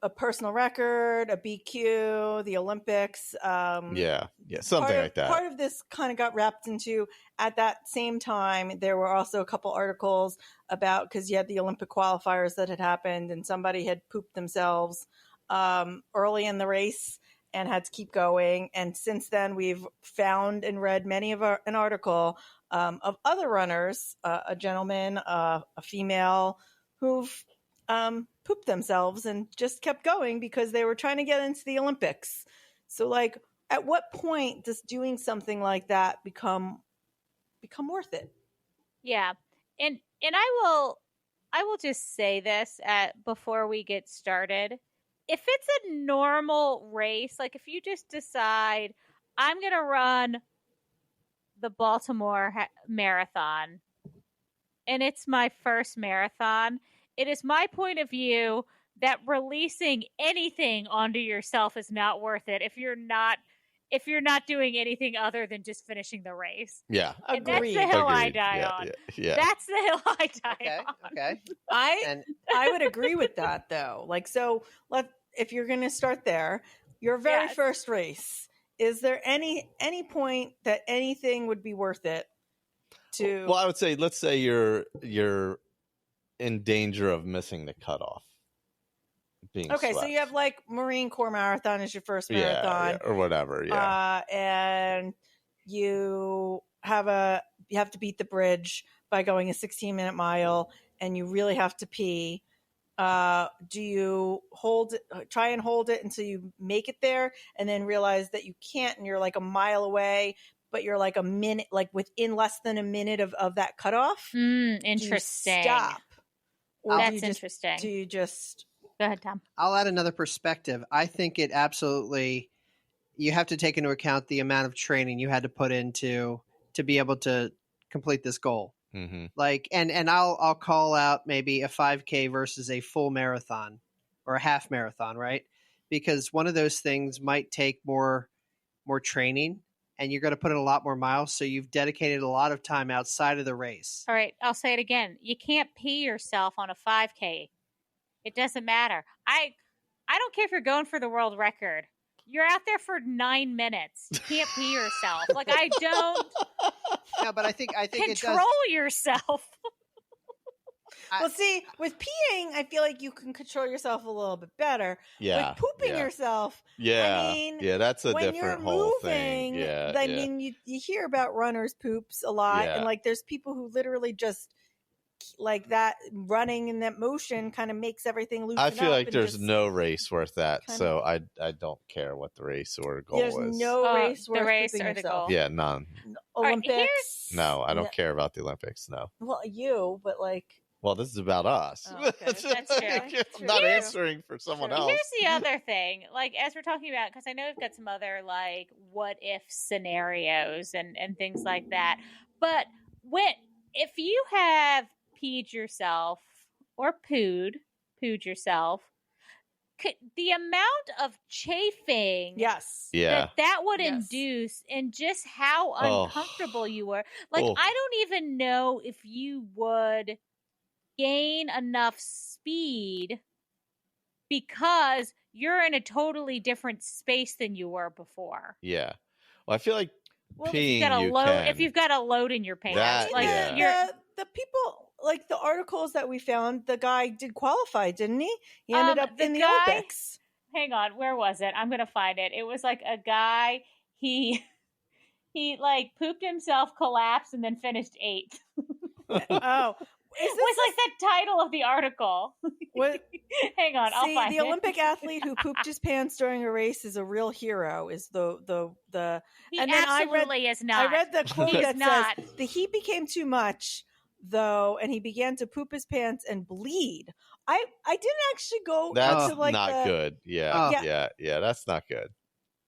a personal record, a BQ, the Olympics. Yeah, something like that. Part of this kind of got wrapped into, at that same time, there were also a couple articles about, because you had the Olympic qualifiers that had happened and somebody had pooped themselves early in the race and had to keep going. And since then, we've found and read an article of other runners, a gentleman, a female, who've pooped themselves and just kept going because they were trying to get into the Olympics. So at what point does doing something like that become worth it? Yeah. And I will just say this before we get started. if it's a normal race, like if you just decide I'm going to run the Baltimore Marathon and it's my first marathon, it is my point of view that releasing anything onto yourself is not worth it if you're not doing anything other than just finishing the race. Yeah. And that's Agreed. the hill I Agreed. die Yeah, on. yeah. That's the hill I die Okay. on. Okay. I And would agree with that though. Like, so if you're going to start there, your very Yes. first race, is there any point that anything would be worth it to? Well, I would say, let's say you're in danger of missing the cutoff. Being okay, so swept. you have like Marine Corps Marathon as your first yeah, marathon, or whatever. Yeah. and you have to beat the bridge by going a 16-minute mile, and you really have to pee. Do you try and hold it until you make it there, and then realize that you can't, and you're like a mile away, but you're like a minute, like within less than a minute of that cutoff? Interesting. Do you stop? Or That's do interesting. Do you just? Go ahead, Tom. I'll add another perspective. I think it absolutely, you have to take into account the amount of training you had to put into to be able to complete this goal. Mm-hmm. Like, and I'll call out maybe a 5K versus a full marathon or a half marathon, right? Because one of those things might take more training, and you're going to put in a lot more miles. So you've dedicated a lot of time outside of the race. All right, I'll say it again. You can't pee yourself on a 5K. It doesn't matter. I don't care if you're going for the world record. You're out there for 9 minutes. You can't pee yourself. Like, I don't. Yeah, but I think Control yourself. Well, see, with peeing, I feel like you can control yourself a little bit better. Yeah. With pooping yeah. yourself, Yeah. I mean, yeah, that's a when different you're whole moving, thing. Yeah. I yeah. mean, you hear about runners' poops a lot, Yeah. and like there's people who literally just like that running in that motion kind of makes everything loosen I feel up like and there's just- no race worth that, kinda- so I don't care what the race or goal There's is. no race the worth race pooping or the yourself. goal. Yeah, none. right, Olympics. No, I don't No- care about the Olympics. No. Well, you, but like, Well, this is about us. Oh, okay. That's true. I'm not True. answering for someone True. else. Here's the other thing. Like, as we're talking about, because I know we've got some other, like, what if scenarios and things like that. But if you have peed yourself or pooed yourself, the amount of chafing yes. Yeah. that would Yes. induce, and just how Oh. uncomfortable you were. Like, Oh. I don't even know if you would gain enough speed because you're in a totally different space than you were before. Yeah. Well, I feel like Well, peeing you Load, can. if you've got a load in your pants, That- like yeah. you're the people, like the articles that we found, the guy did qualify, didn't he? He ended up the in the guy- Olympics. hang on, where was it? I'm gonna find it. It was like a guy, he like pooped himself, collapsed, and then finished 8th. Oh, It was like the title of the article. What? Hang on, I'll See, find the it. Olympic athlete who pooped his pants during a race is a real hero. Is the He and then absolutely is not. I read the quote He's that not. says the heat became too much though, and he began to poop his pants and bleed. I didn't actually go That's into like not good. Yeah, Oh. yeah, that's not good.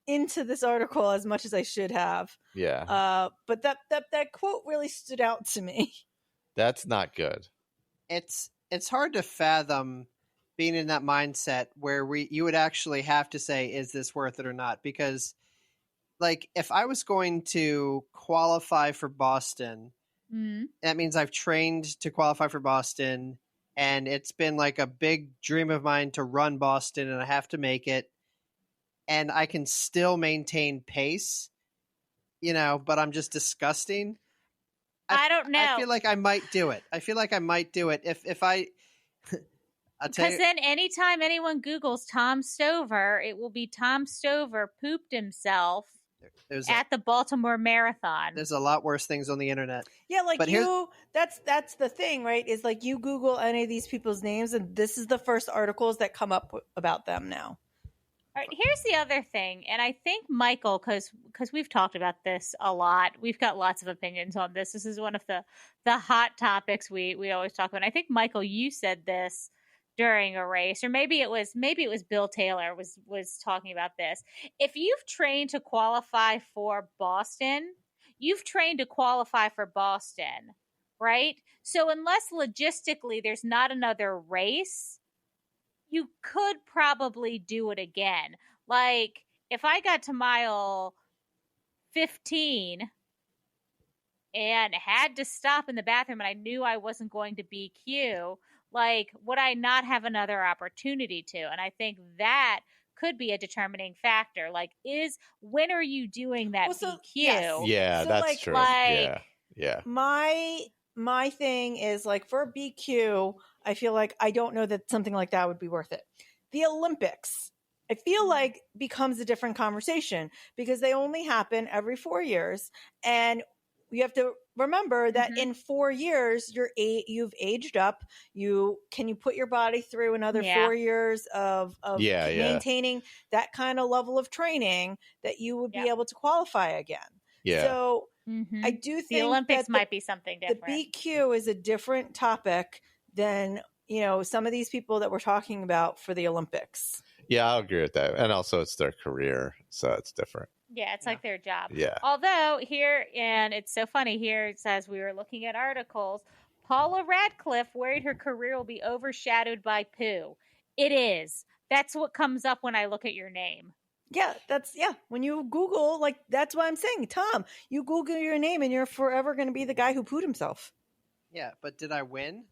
into this article as much as I should have. Yeah, But that quote really stood out to me. that's not good. It's hard to fathom being in that mindset where you would actually have to say, is this worth it or not? Because, like, if I was going to qualify for Boston, Mhm. that means I've trained to qualify for Boston, and it's been like a big dream of mine to run Boston, and I have to make it, and I can still maintain pace, but I'm just disgusting. I don't know. I feel like I might do it. If I I'll tell Because you, then anytime anyone Googles Tom Stover, it will be Tom Stover pooped himself there's at the Baltimore Marathon. a lot worse things on the internet. Yeah, like But that's the thing, right? Is like you Google any of these people's names, and this is the first articles that come up about them now. All right, here's the other thing, and I think Michael, because we've talked about this a lot, we've got lots of opinions on this. This is one of the hot topics we always talk about. And I think Michael, you said this during a race, or maybe it was Bill Taylor was talking about this. If you've trained to qualify for Boston, you've trained to qualify for Boston, right? So unless logistically there's not another race, you could probably do it again. Like if I got to mile 15 and had to stop in the bathroom and I knew I wasn't going to BQ, like, would I not have another opportunity to? And I think that could be a determining factor. Like, when are you doing that BQ? Yes. Yeah, So, that's like- true. like- Yeah. My thing is like for BQ, I feel like I don't know that something like that would be worth it. The Olympics, I feel like becomes a different conversation because they only happen every 4 years, and you have to remember that in 4 years you've aged up. Can you put your body through another 4 years of maintaining that kind of level of training that you would be able to qualify again. Yeah. So I do think the Olympics that might be something different. The BQ is a different topic than some of these people that we're talking about for the Olympics. Yeah, I'll agree with that. And also it's their career, so it's different. Yeah, it's like their job. Yeah. Although here, and it's so funny, here it says we were looking at articles, Paula Radcliffe worried her career will be overshadowed by poo. It is. That's what comes up when I look at your name. Yeah, when you Google, like, that's what I'm saying. Tom, you Google your name and you're forever going to be the guy who pooed himself. Yeah, but did I win?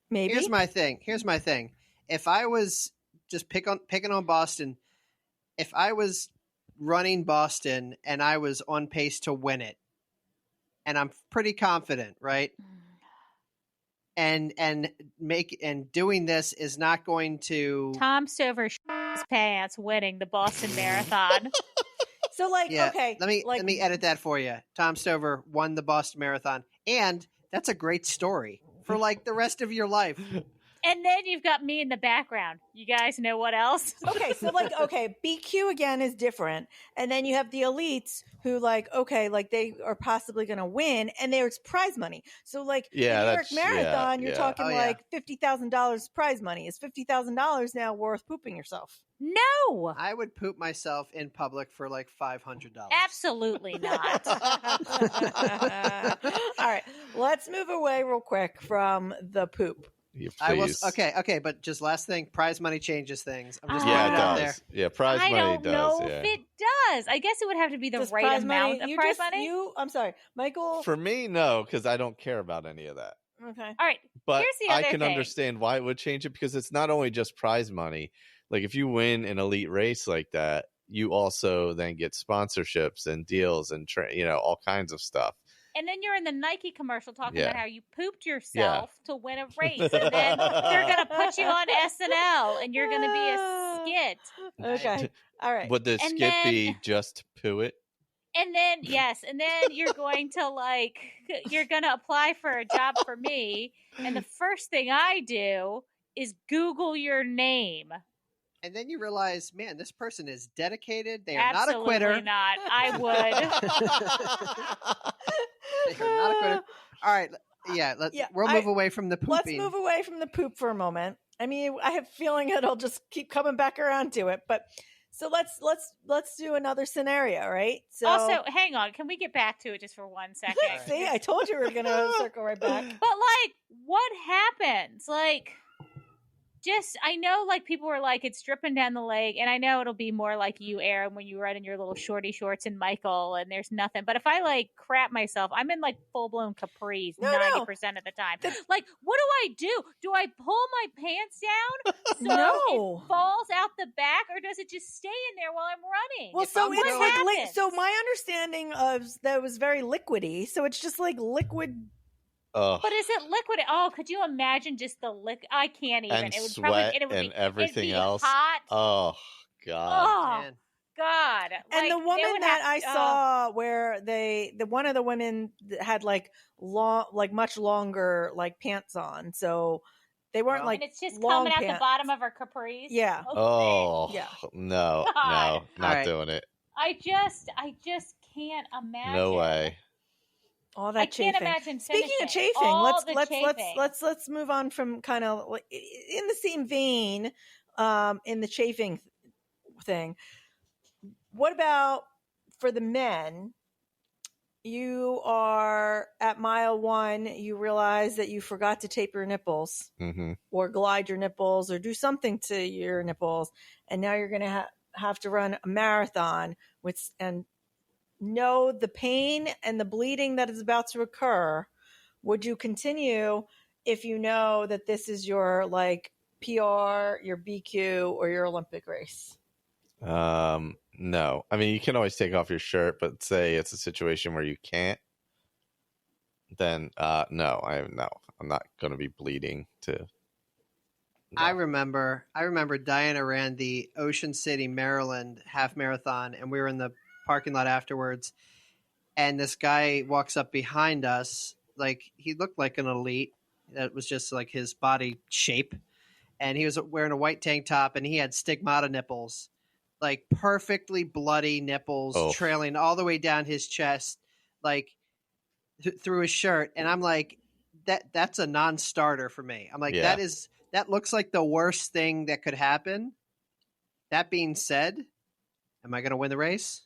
Maybe. Here's my thing. If I was just picking on Boston, if I was running Boston and I was on pace to win it, and I'm pretty confident, right? And doing this is not going to Tom Stover his pants winning the Boston Marathon. So okay, let me edit that for you. Tom Stover won the Boston Marathon, and that's a great story for like the rest of your life. And then you've got me in the background. You guys know what else? Okay, so BQ again is different. And then you have the elites who they are possibly going to win, and there's prize money. So the New York Marathon, you're talking $50,000 prize money. Is $50,000 now worth pooping yourself? No. I would poop myself in public for like $500. Absolutely not. All right, let's move away real quick from the poop. I will. Okay, but just last thing, prize money changes things. I'm just it putting it out does. there. Yeah, prize money does. I don't know if it does. I guess it would have to be the right amount of prize money. I'm sorry, Michael. For me, no, because I don't care about any of that. Okay. All right. But here's the other I can thing. understand why it would change it, because it's not only just prize money. Like if you win an elite race like that, you also then get sponsorships and deals and all kinds of stuff. And then you're in the Nike commercial talking about how you pooped yourself to win a race. And then they're going to put you on SNL and you're going to be a skit. Okay. All right. Would the skit be just poo it? And then, and then you're going to apply for a job for me. And the first thing I do is Google your name. And then you realize, man, this person is dedicated. They are Absolutely not a quitter. Not. I would. They are not a quitter. All right. We'll move away from the pooping. Let's move away from the poop for a moment. I mean, I have a feeling it'll just keep coming back around to it. But so let's do another scenario, right? So also, hang on. Can we get back to it just for 1 second? See, I told you we were going to circle right back. But what happens? I know people were it's dripping down the leg, and I know it'll be more like you, Aaron, when you run in your little shorty shorts and Michael, and there's nothing. But if I crap myself, I'm in full blown capris 90% of the time. What do I do? Do I pull my pants down so it falls out the back, or does it just stay in there while I'm running? Well, so it's so my understanding of that was very liquidy, so it's just liquid. But is it liquid? Oh, could you imagine just the liquid? I can't even. And it would sweat probably and everything else. Hot. Oh God. Oh God. And the woman that I saw, where one of the women had much longer pants on, so they weren't and it's just long coming out pants. the bottom of her capris. Yeah. Okay. Oh yeah. No, God. not doing it. I just can't imagine. No way. All that I can't chafing. imagine Speaking of finishing. chafing, All the let's chafing. let's move on from kind of in the same vein, in the chafing thing. What about for the men? You are at mile 1, you realize that you forgot to tape your nipples Mm-hmm. or glide your nipples or do something to your nipples. And now you're going to have to run a marathon and know the pain and the bleeding that is about to occur. Would you continue if you know that this is your like PR, your BQ, or your Olympic race? No. I mean, you can always take off your shirt, but say it's a situation where you can't, then no. I'm not going to be bleeding to. No. I remember Diana ran the Ocean City, Maryland half marathon, and we were in the parking lot afterwards. And this guy walks up behind us, like he looked like an elite. That was just like his body shape, and he was wearing a white tank top, and he had stigmata nipples, like perfectly bloody nipples trailing all the way down his chest, like through his shirt. And I'm like, that's a non-starter for me. I'm like, that looks like the worst thing that could happen. That being said, am I going to win the race?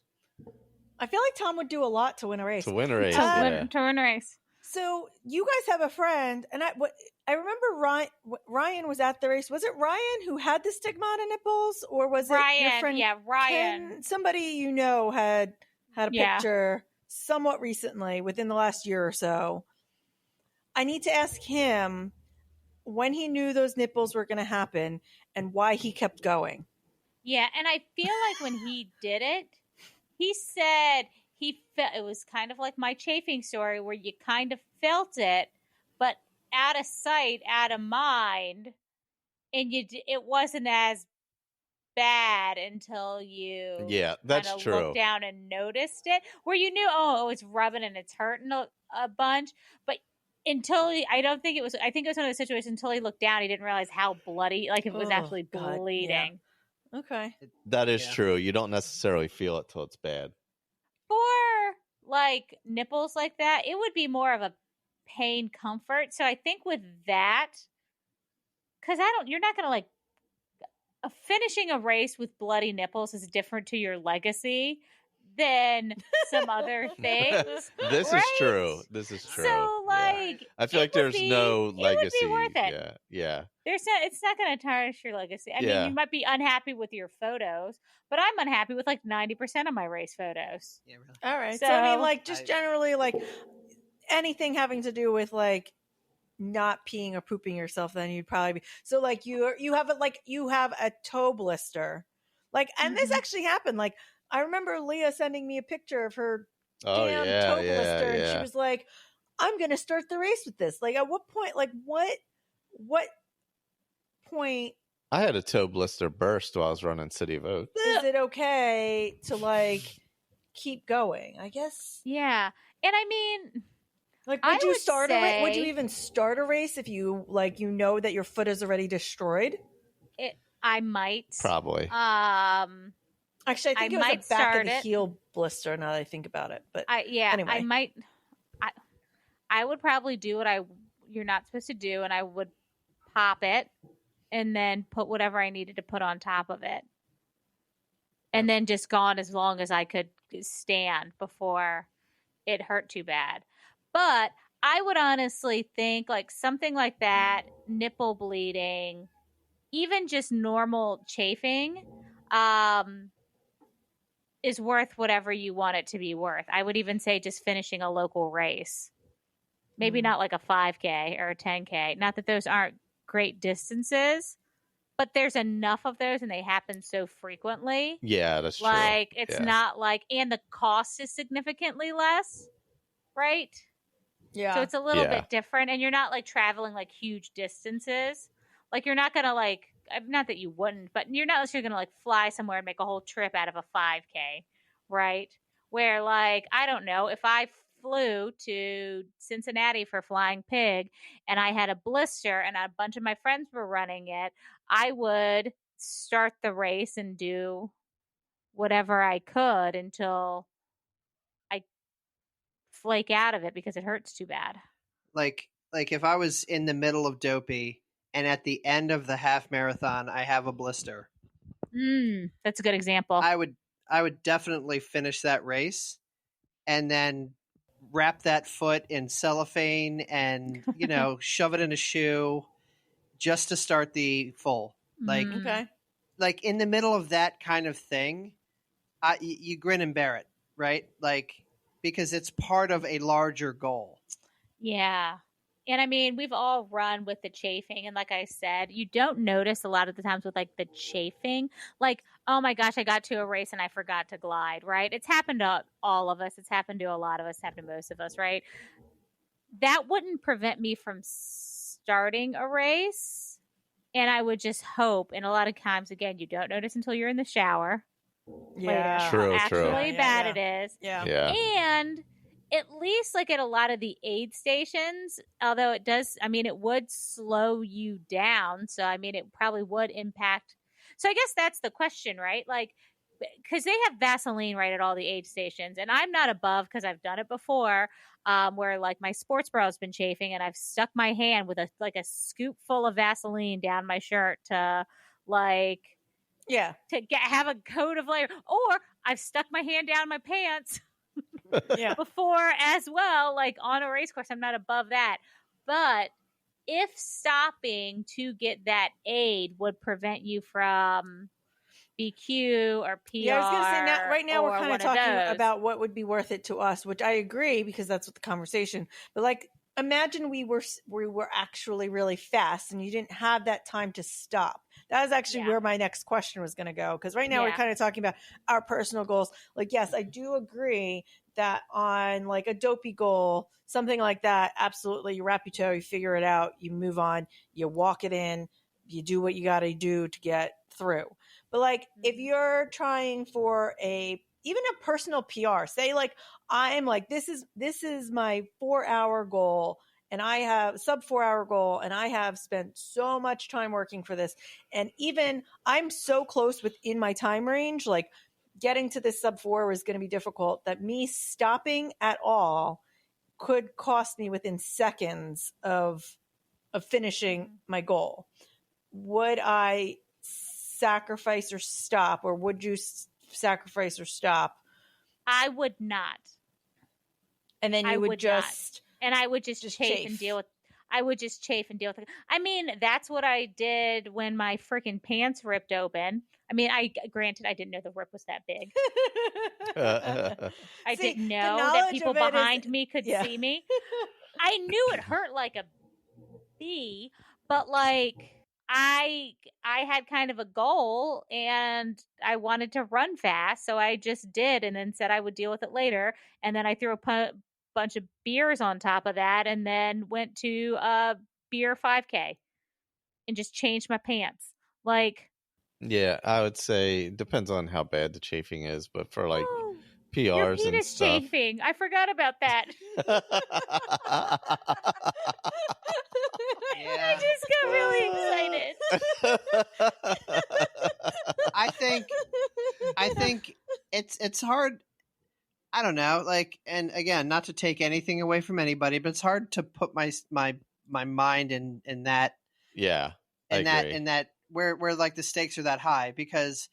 I feel like Tom would do a lot to win a race. To win a race, to win a race. So you guys have a friend, and I remember Ryan was at the race. Was it Ryan who had the stigmata nipples, or was it your friend? Yeah, Ryan. Ken? Somebody you know had a picture somewhat recently, within the last year or so. I need to ask him when he knew those nipples were going to happen and why he kept going. Yeah, and I feel like when he did it, he said he felt it was kind of like my chafing story where you kind of felt it, but out of sight, out of mind, and it wasn't as bad until you that's true. looked down and noticed it, where you knew, oh, it's rubbing and it's hurting a bunch, but until I think it was one of those situations until he looked down, he didn't realize how bloody, like it was actually bleeding. Yeah. Okay. That is true. You don't necessarily feel it till it's bad. For like nipples like that, it would be more of a pain comfort. So I think with that, because you're not going to like finishing a race with bloody nipples is different to your legacy than some other things. This is true. So like, I feel like there's no legacy. It would be worth it. Yeah. It's not going to tarnish your legacy. I mean, you might be unhappy with your photos, but I'm unhappy with like 90% of my race photos. Yeah, really. All right. So I mean, like, just generally, like anything having to do with like not peeing or pooping yourself, then you'd probably be so like you have a toe blister, like, and this actually happened. Like, I remember Leah sending me a picture of her toe blister, and she was like, "I'm going to start the race with this." Like, at what point? Like, what point? I had a toe blister burst while I was running City of Oak. Is it okay to like keep going? I guess. Yeah, and I mean, like, would you start a race? Would you even start a race if you like know that your foot is already destroyed? I might Actually, probably. I think it was a back of the heel blister. Now that I think about it, but anyway. I might. I would probably do what you're not supposed to do, and I would pop it, and then put whatever I needed to put on top of it, and then just gone as long as I could stand before it hurt too bad. But I would honestly think like something like that, nipple bleeding, even just normal chafing, is worth whatever you want it to be worth. I would even say just finishing a local race. Maybe not like a 5K or a 10K. Not that those aren't great distances, but there's enough of those and they happen so frequently. Yeah, that's true. Like, it's not like, and the cost is significantly less, right? Yeah. So it's a little bit different, and you're not like traveling like huge distances. Like, you're not going to like, not that you wouldn't, but you're not necessarily going to like fly somewhere and make a whole trip out of a 5K, right? Where like, I don't know, if I flew to Cincinnati for Flying Pig and I had a blister and a bunch of my friends were running it, I would start the race and do whatever I could until I flake out of it because it hurts too bad. Like if I was in the middle of dopey and at the end of the half marathon I have a blister, That's a good example. I would definitely finish that race and then wrap that foot in cellophane and shove it in a shoe just to start the full. Like Okay. like in the middle of that kind of thing, you grin and bear it, right? Like, because it's part of a larger goal. Yeah. And I mean, we've all run with the chafing. And like I said, you don't notice a lot of the times with like the chafing, like, oh my gosh, I got to a race and I forgot to glide, right? It's happened to all of us. It's happened to a lot of us, happened to most of us, right? That wouldn't prevent me from starting a race. And I would just hope, and a lot of times, again, you don't notice until you're in the shower. Yeah. Later, True, how actually true. bad Yeah. it is. Yeah. Yeah. And at least like at a lot of the aid stations, although it does, I mean, it would slow you down. So, I mean, it probably would impact. So I guess that's the question, right? Like, because they have Vaseline right at all the aid stations. And I'm not above because I've done it before where like my sports bra has been chafing and I've stuck my hand with a scoop full of Vaseline down my shirt to like, Yeah. to have a coat of layer, or I've stuck my hand down my pants Yeah. before as well, like on a race course. I'm not above that. But if stopping to get that aid would prevent you from BQ or PR, Yeah, I was gonna say now. Right now, we're or kind of one talking those. about what would be worth it to us, which I agree because that's what the conversation. But like, imagine we were actually really fast, and you didn't have that time to stop. That is actually Yeah. where my next question was going to go, because right now we're Yeah. kind of talking about our personal goals. Like, yes, I do agree that on like a dopey goal, something like that, absolutely, you wrap your toe, you figure it out, you move on, you walk it in, you do what you got to do to get through. But like, if you're trying for even a personal PR, say like I'm like this is my 4-hour goal, and I have sub 4-hour goal, and I have spent so much time working for this, and even I'm so close within my time range, like getting to this sub 4 was going to be difficult, that me stopping at all could cost me within seconds of finishing my goal. Would I sacrifice or stop, or would you sacrifice or stop? I would not. And then you would just not. And I would just chafe and deal with. I would just chafe and deal with it. I mean, that's what I did when my freaking pants ripped open. I mean, granted, I didn't know the rip was that big. I didn't know that people behind me could see me. I knew it hurt like a bee, but like I had kind of a goal and I wanted to run fast, so I just did, and then said I would deal with it later. And then I threw a bunch of beers on top of that, and then went to a beer 5K and just changed my pants. Like, Yeah, I would say depends on how bad the chafing is, but for like PRs your and penis stuff. chafing. I forgot about that. I just got really excited. I think it's hard. I don't know, like, and again, not to take anything away from anybody, but it's hard to put my mind in that. Yeah, I agree. in that where like the stakes are that high, because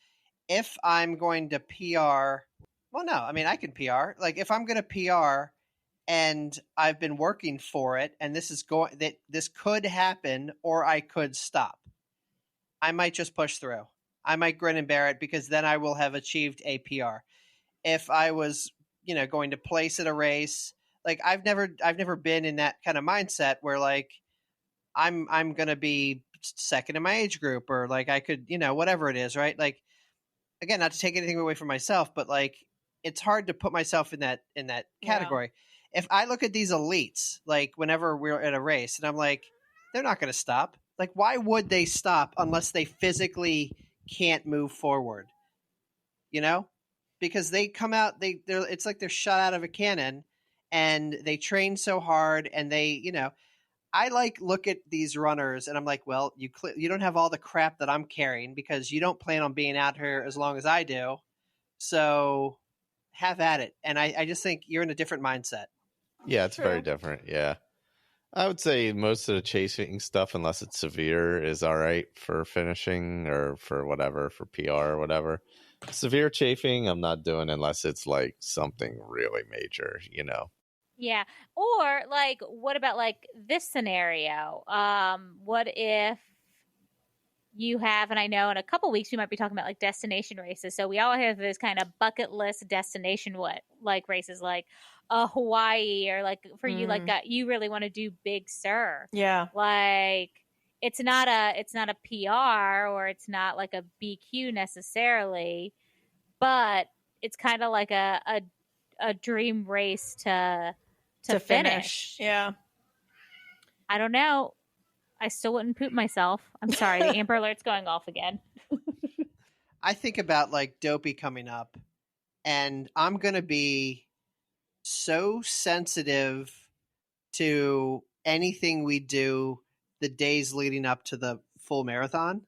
if I'm going to PR, well, no, I mean, I can PR. Like, if I'm going to PR and I've been working for it, and this could happen, or I could stop, I might just push through. I might grin and bear it, because then I will have achieved a PR. If I was, going to place at a race, like I've never been in that kind of mindset where like I'm going to be second in my age group, or like I could, whatever it is, right? Like, again, not to take anything away from myself, but like it's hard to put myself in that category. Yeah. If I look at these elites, like whenever we're at a race, and I'm like, they're not going to stop. Like, why would they stop unless they physically can't move forward? Because they come out, it's like they're shot out of a cannon, and they train so hard, and they, I look at these runners and I'm like, well, you don't have all the crap that I'm carrying, because you don't plan on being out here as long as I do. So have at it. And I just think you're in a different mindset. Yeah, it's very True. different. Yeah. I would say most of the chasing stuff, unless it's severe, is all right for finishing or for whatever, for PR or whatever. Severe chafing, I'm not doing unless it's like something really major, you know. Yeah. Or like, what about like this scenario? What if you have, and I know in a couple weeks we might be talking about like destination races. So we all have this kind of bucket list destination like races like Hawaii, or like for you like you really want to do Big Sur. Yeah. Like it's not a PR or it's not like a BQ necessarily, but it's kind of like a dream race to finish. Yeah. I don't know. I still wouldn't poop myself. I'm sorry. The Amber Alert's going off again. I think about like Dopey coming up, and I'm going to be so sensitive to anything we do the days leading up to the full marathon.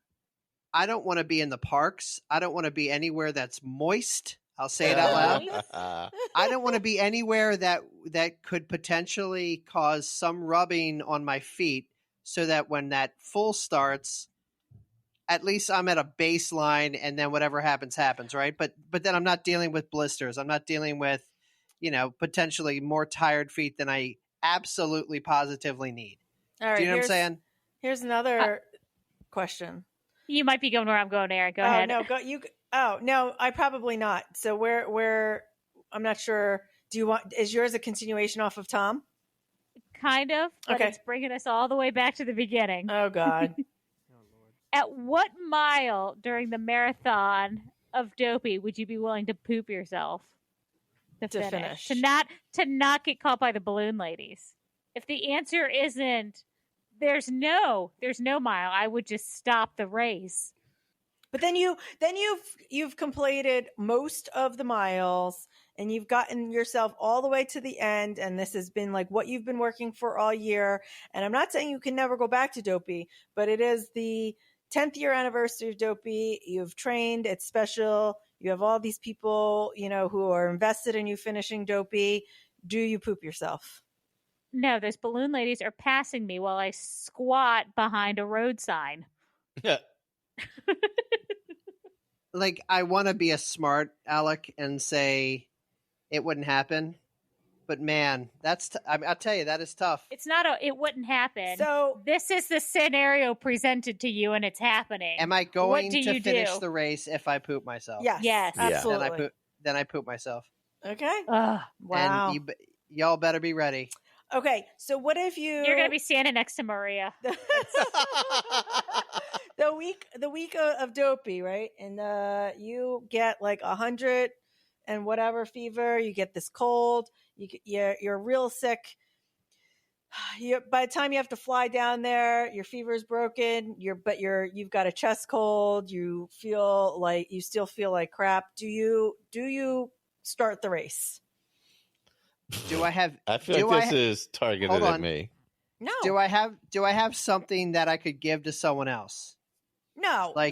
I don't want to be in the parks. I don't want to be anywhere that's moist. I'll say it out loud. I don't want to be anywhere that could potentially cause some rubbing on my feet, so that when that full starts, at least I'm at a baseline, and then whatever happens, right? But then I'm not dealing with blisters. I'm not dealing with, potentially more tired feet than I absolutely positively need. All right. Do you know what I'm saying? Here's another question. You might be going where I'm going, Aaron. Go ahead. No, Oh, no, I probably not. So where I'm not sure. Is yours a continuation off of Tom? Kind of, but Okay. It's bringing us all the way back to the beginning. Oh, God. At what mile during the marathon of Dopey would you be willing to poop yourself to finish? To not get caught by the balloon ladies? If the answer isn't there's no mile, I would just stop the race. But then you've completed most of the miles, and you've gotten yourself all the way to the end, and this has been like what you've been working for all year. And I'm not saying you can never go back to Dopey, but it is the 10th year anniversary of Dopey. You've trained, it's special. You have all these people, who are invested in you finishing Dopey. Do you poop yourself? No, those balloon ladies are passing me while I squat behind a road sign. Yeah. Like, I want to be a smart Alec and say it wouldn't happen, but man, I'll tell you, that is tough. It's not it wouldn't happen. So this is the scenario presented to you, and it's happening. Am I going to finish do? the race if I poop myself? Yes. Yeah. Absolutely. Then I poop myself. Okay. Wow. And y'all better be ready. Okay. So what if You're going to be standing next to Maria. the week of Dopey, right? And you get like 100 and whatever fever. You get this cold. You're real sick. By the time you have to fly down there, your fever is broken. You've got a chest cold. You still feel like crap. Do you start the race? Do I have? I feel like this is targeted at me. No. Do I have something that I could give to someone else? No. You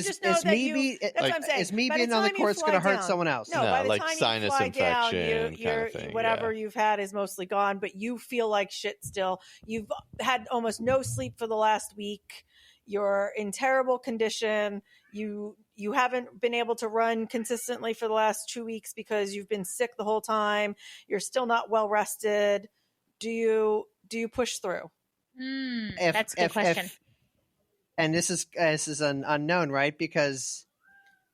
just know that that's what I'm saying. Is me being on the course going to hurt someone else? No, by the like time sinus you fly infection down, kind of thing. whatever you've had is mostly gone, but you feel like shit still. You've had almost no sleep for the last week. You're in terrible condition. You haven't been able to run consistently for the last 2 weeks because you've been sick the whole time. You're still not well rested. Do you push through? That's a good question. And this is an unknown, right? Because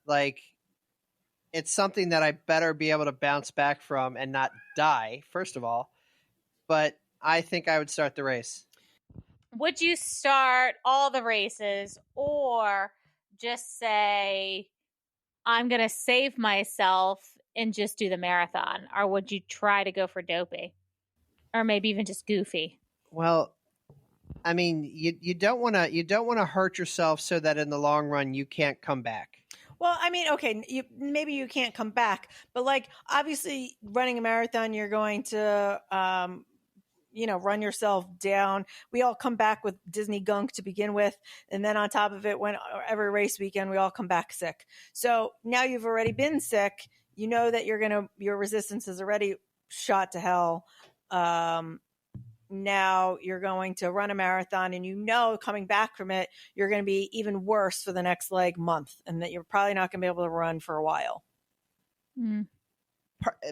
it's something that I better be able to bounce back from and not die, first of all. But I think I would start the race. Would you start all the races, or just say, I'm going to save myself and just do the marathon? Or would you try to go for Dopey? Or maybe even just Goofy? Well, I mean, you don't want to hurt yourself so that in the long run you can't come back. Well, I mean, okay, maybe you can't come back, but obviously running a marathon, you're going to run yourself down. We all come back with Disney gunk to begin with, and then on top of it, when every race weekend we all come back sick. So now you've already been sick. You know that your resistance is already shot to hell. now you're going to run a marathon, and coming back from it, you're going to be even worse for the next month, and that you're probably not going to be able to run for a while.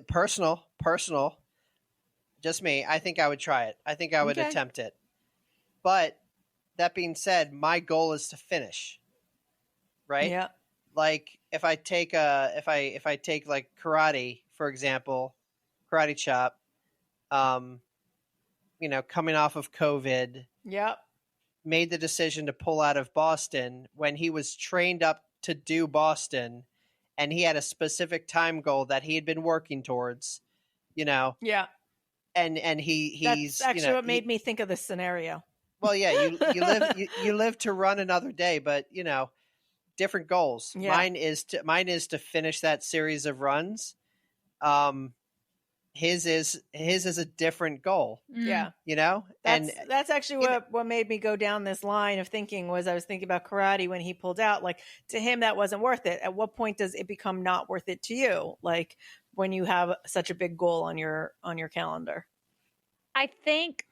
Personal, just me. I think I would try it. I think I would attempt it. But that being said, my goal is to finish. Right? Yeah. Like if I take like karate, for example, karate chop, coming off of COVID, Yep. made the decision to pull out of Boston when he was trained up to do Boston, and he had a specific time goal that he had been working towards, Yeah. and he's That's actually what made me think of this scenario. Well, yeah, you live to run another day, but different goals. Yeah. Mine is to finish that series of runs. His is a different goal. Yeah. That's actually what made me go down this line of thinking. Was I was thinking about karate when he pulled out. Like, to him, that wasn't worth it. At what point does it become not worth it to you? Like, when you have such a big goal on your calendar. I think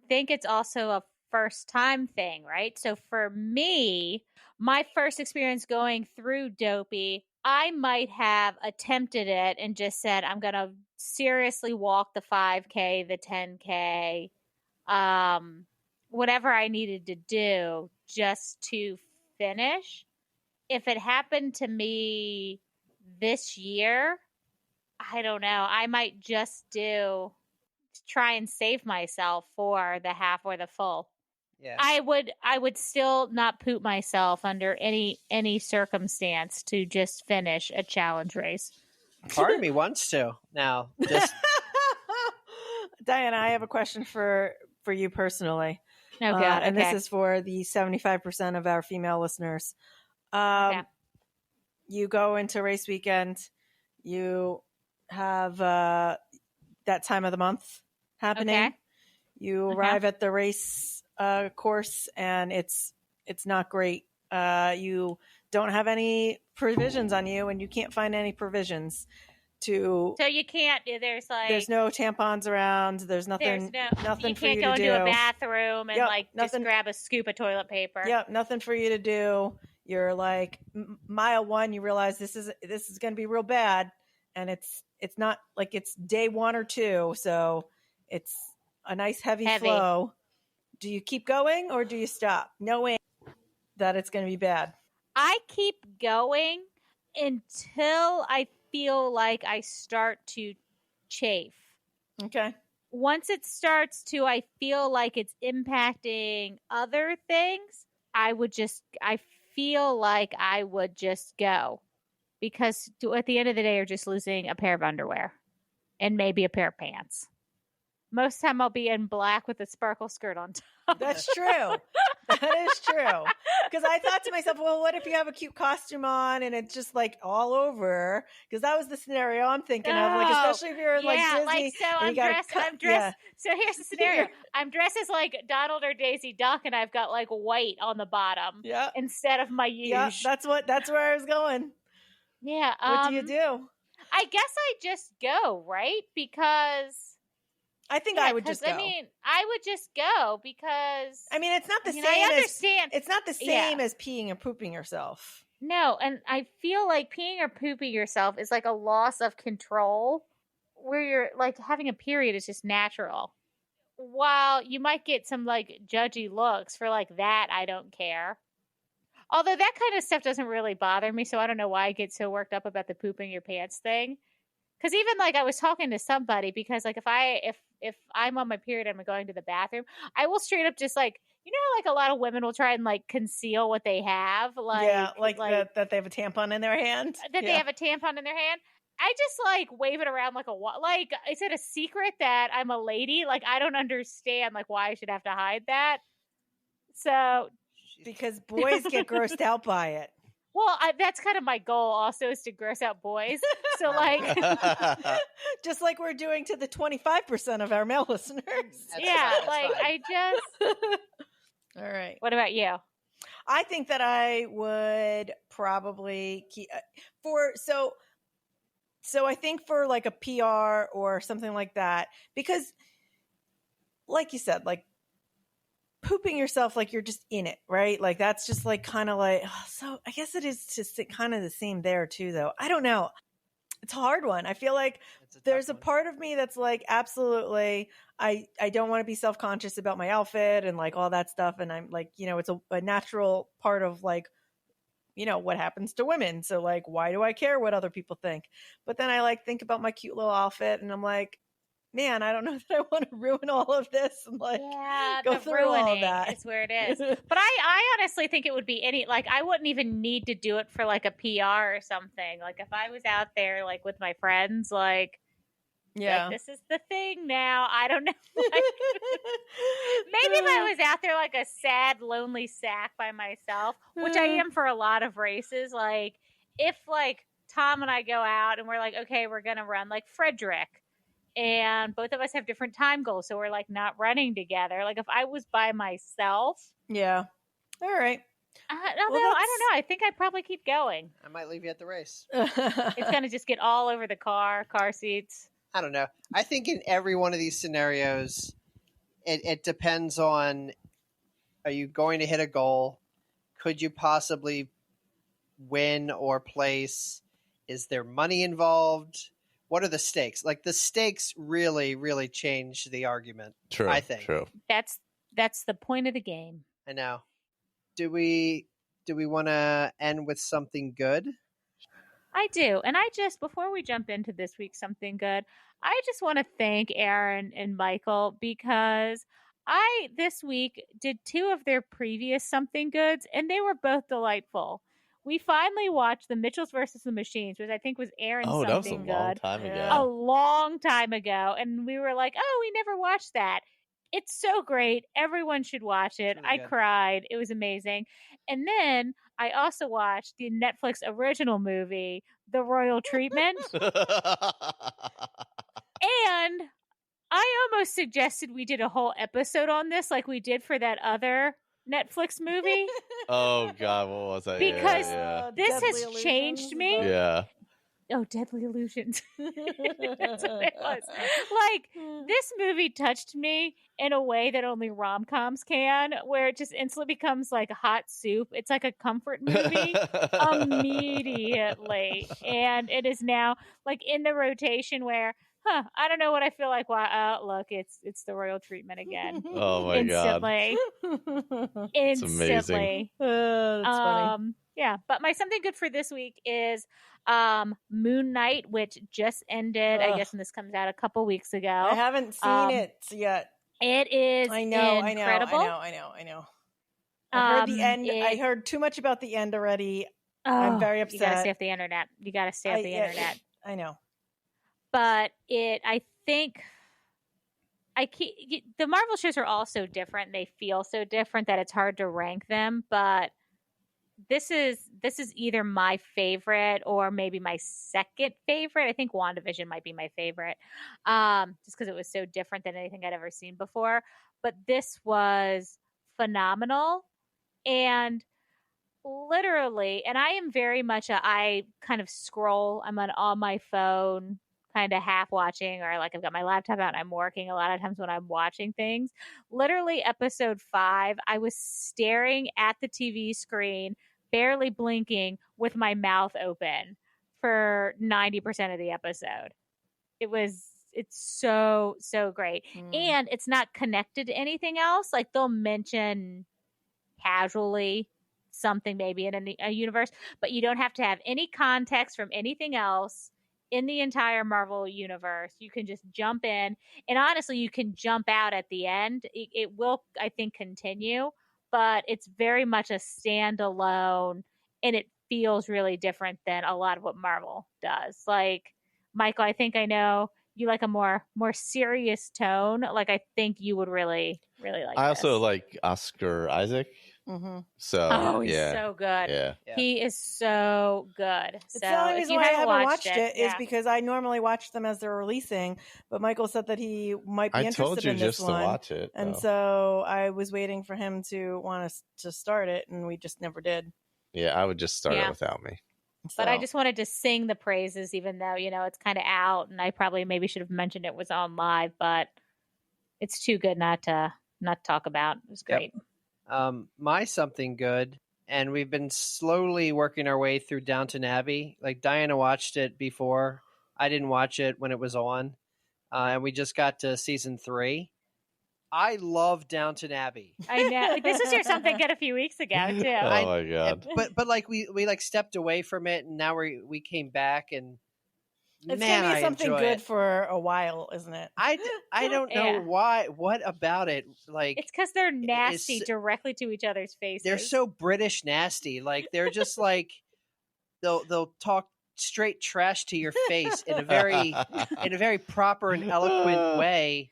it's also a first time thing, right? So for me, my first experience going through Dopey, I might have attempted it and just said, I'm going to seriously walk the 5K, the 10K, whatever I needed to do just to finish. If it happened to me this year, I don't know. I might just try and save myself for the half or the full. Yeah. I would still not poop myself under any circumstance to just finish a challenge race. Part of me wants to now. Just Diana, I have a question for you personally. Oh God! And this is for the 75% of our female listeners. You go into race weekend. You have that time of the month happening. Okay. You arrive at the race course, and it's not great. You don't have any provisions on you, and you can't find any provisions to. So you can't. There's no tampons around. There's nothing. Nothing you for you can't go to into do. a bathroom and just grab a scoop of toilet paper. Yep, nothing for you to do. You're like mile one. You realize this is going to be real bad, and it's not like it's day 1 or 2, so it's a nice heavy flow. Do you keep going or do you stop, knowing that it's going to be bad? I keep going until I feel like I start to chafe. Okay. Once it starts to, I feel like it's impacting other things, I feel like I would just go. Because at the end of the day, you're just losing a pair of underwear and maybe a pair of pants. Most of the time I'll be in black with a sparkle skirt on top. That's true. That is true. Because I thought to myself, well, what if you have a cute costume on and it's just like all over? Because that was the scenario I'm thinking of. Like, especially if you're like Disney. So I'm dressed. Yeah. So here's the scenario. I'm dressed as like Donald or Daisy Duck, and I've got like white on the bottom. Yeah. Instead of my huge. Yeah, that's where I was going. Yeah. What do you do? I guess I just go, right? Because I think I would just go. I mean, I would just go because it's not the same. I understand. It's not the same as peeing or pooping yourself. No, and I feel like peeing or pooping yourself is like a loss of control, where you're like having a period is just natural. While you might get some like judgy looks for like that, I don't care. Although that kind of stuff doesn't really bother me, so I don't know why I get so worked up about the pooping your pants thing. Because even like I was talking to somebody, because like if I'm on my period and I'm going to the bathroom, I will straight up just like, like a lot of women will try and like conceal what they have, like that they have a tampon in their hand. They have a tampon in their hand. I just like wave it around like is it a secret that I'm a lady? Like I don't understand like why I should have to hide that. So because boys get grossed out by it. Well, that's kind of my goal also, is to gross out boys. So like, just like we're doing to the 25% of our male listeners. That's fine. I just. All right. What about you? I think that I would probably keep so I think for like a PR or something like that, because like you said, like pooping yourself, like you're just in it, right? Like that's just like kind of like, so I guess it is just kind of the same there too, though. I don't know. It's a hard one. I feel like there's a part of me that's like, absolutely, I don't want to be self-conscious about my outfit and like all that stuff. And I'm like, you know, it's a natural part of like, you know, what happens to women. So like, why do I care what other people think? But then I like think about my cute little outfit and I'm like, man, I don't know that I want to ruin all of this and like go the through ruining all of that. is where it is. But I honestly think it would be like I wouldn't even need to do it for like a PR or something. Like if I was out there like with my friends, like this is the thing now. I don't know. Like, maybe if I was out there like a sad, lonely sack by myself, which I am for a lot of races, like if like Tom and I go out and we're like, okay, we're gonna run like Frederick. And both of us have different time goals, so we're like not running together. Like if I was by myself, yeah, all right. I don't know. I think I'd probably keep going. I might leave you at the race. It's gonna just get all over the car seats. I don't know. I think in every one of these scenarios, it depends on: are you going to hit a goal? Could you possibly win or place? Is there money involved? What are the stakes? Like the stakes really, really change the argument. True. I think. True. That's the point of the game. I know. Do we want to end with something good? I do. And I just, before we jump into this week's something good, I just want to thank Aaron and Michael because I this week did 2 of their previous something goods and they were both delightful. We finally watched The Mitchells versus the Machines, which I think was Aaron's something good. Oh, that was a long time ago. A long time ago. And we were like, oh, we never watched that. It's so great. Everyone should watch it. Really I good. cried. It was amazing. And then I also watched the Netflix original movie, The Royal Treatment. And I almost suggested we did a whole episode on this like we did for that other Netflix movie. Oh, God. What was that? Because this Deadly has Illusions, changed me. is that- Yeah. Oh, Deadly Illusions. That's what it was. Like, this movie touched me in a way that only rom-coms can, where it just instantly becomes like hot soup. It's like a comfort movie immediately. And it is now like in the rotation where, I don't know what I feel like. Look, it's the Royal Treatment again. Oh, my God. Instantly. That's funny. Yeah, but my something good for this week is Moon Knight, which just ended, I guess, when this comes out a couple weeks ago. I haven't seen it yet. It is incredible. I know. I heard the end. I heard too much about the end already. I'm very upset. You gotta stay off the internet. Internet. I know. But I think the Marvel shows are all so different. They feel so different that it's hard to rank them. But this is either my favorite or maybe my second favorite. I think WandaVision might be my favorite, just because it was so different than anything I'd ever seen before. But this was phenomenal, and literally, and I am very much I kind of scroll. I'm on my phone, kind of half watching, or like I've got my laptop out and I'm working a lot of times when I'm watching things. Literally episode 5, I was staring at the TV screen, barely blinking with my mouth open for 90% of the episode. It's so great. And it's not connected to anything else. Like they'll mention casually something maybe in a universe, but you don't have to have any context from anything else in the entire Marvel universe. You can just jump in, and honestly, you can jump out at the end. It will, I think, continue, but it's very much a standalone, and it feels really different than a lot of what Marvel does. Like, Michael, I think I know you like a more serious tone. Like, I think you would really, really like I also this. like Oscar Isaac. Mm-hmm. So, he's so good. Yeah. He is so good. The So only if reason you why I haven't haven't watched it is yeah. because I normally watch them as they're releasing, but Michael said that he might be I interested told you in this just to one. watch it. And though. so I was waiting for him to want us to start it, and we just never did. Yeah, I would just start Yeah. it without me. But I So- just wanted to sing the praises, even though, it's kind of out, and I probably maybe should have mentioned it was on live, but it's too good not to talk about. It was great. My something good, and we've been slowly working our way through Downton Abbey. Like Diana watched it before. I didn't watch it when it was on, and we just got to season 3. I love Downton Abbey. I know. This was your something good a few weeks ago too. Oh my god! But like we like stepped away from it, and now we came back, and It's man, gonna be I something enjoy good it. for a while, isn't it? I don't know Yeah. why. What about it? Like It's because they're nasty it's- directly to each other's faces. they're so British nasty. Like they're just like they'll talk straight trash to your face in a very proper and eloquent way.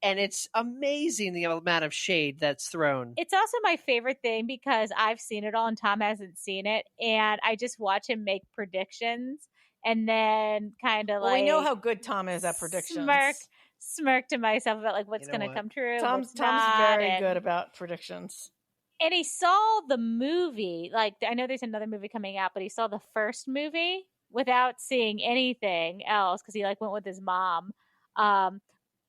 And it's amazing the amount of shade that's thrown. It's also my favorite thing because I've seen it all and Tom hasn't seen it, and I just watch him make predictions and then kind of Well, like we know how good Tom is at predictions. smirk to myself about like what's You know going to what? come true. Tom's what's not, very and- good about predictions. And he saw the movie. Like I know there's another movie coming out, but he saw the first movie without seeing anything else because he like went with his mom.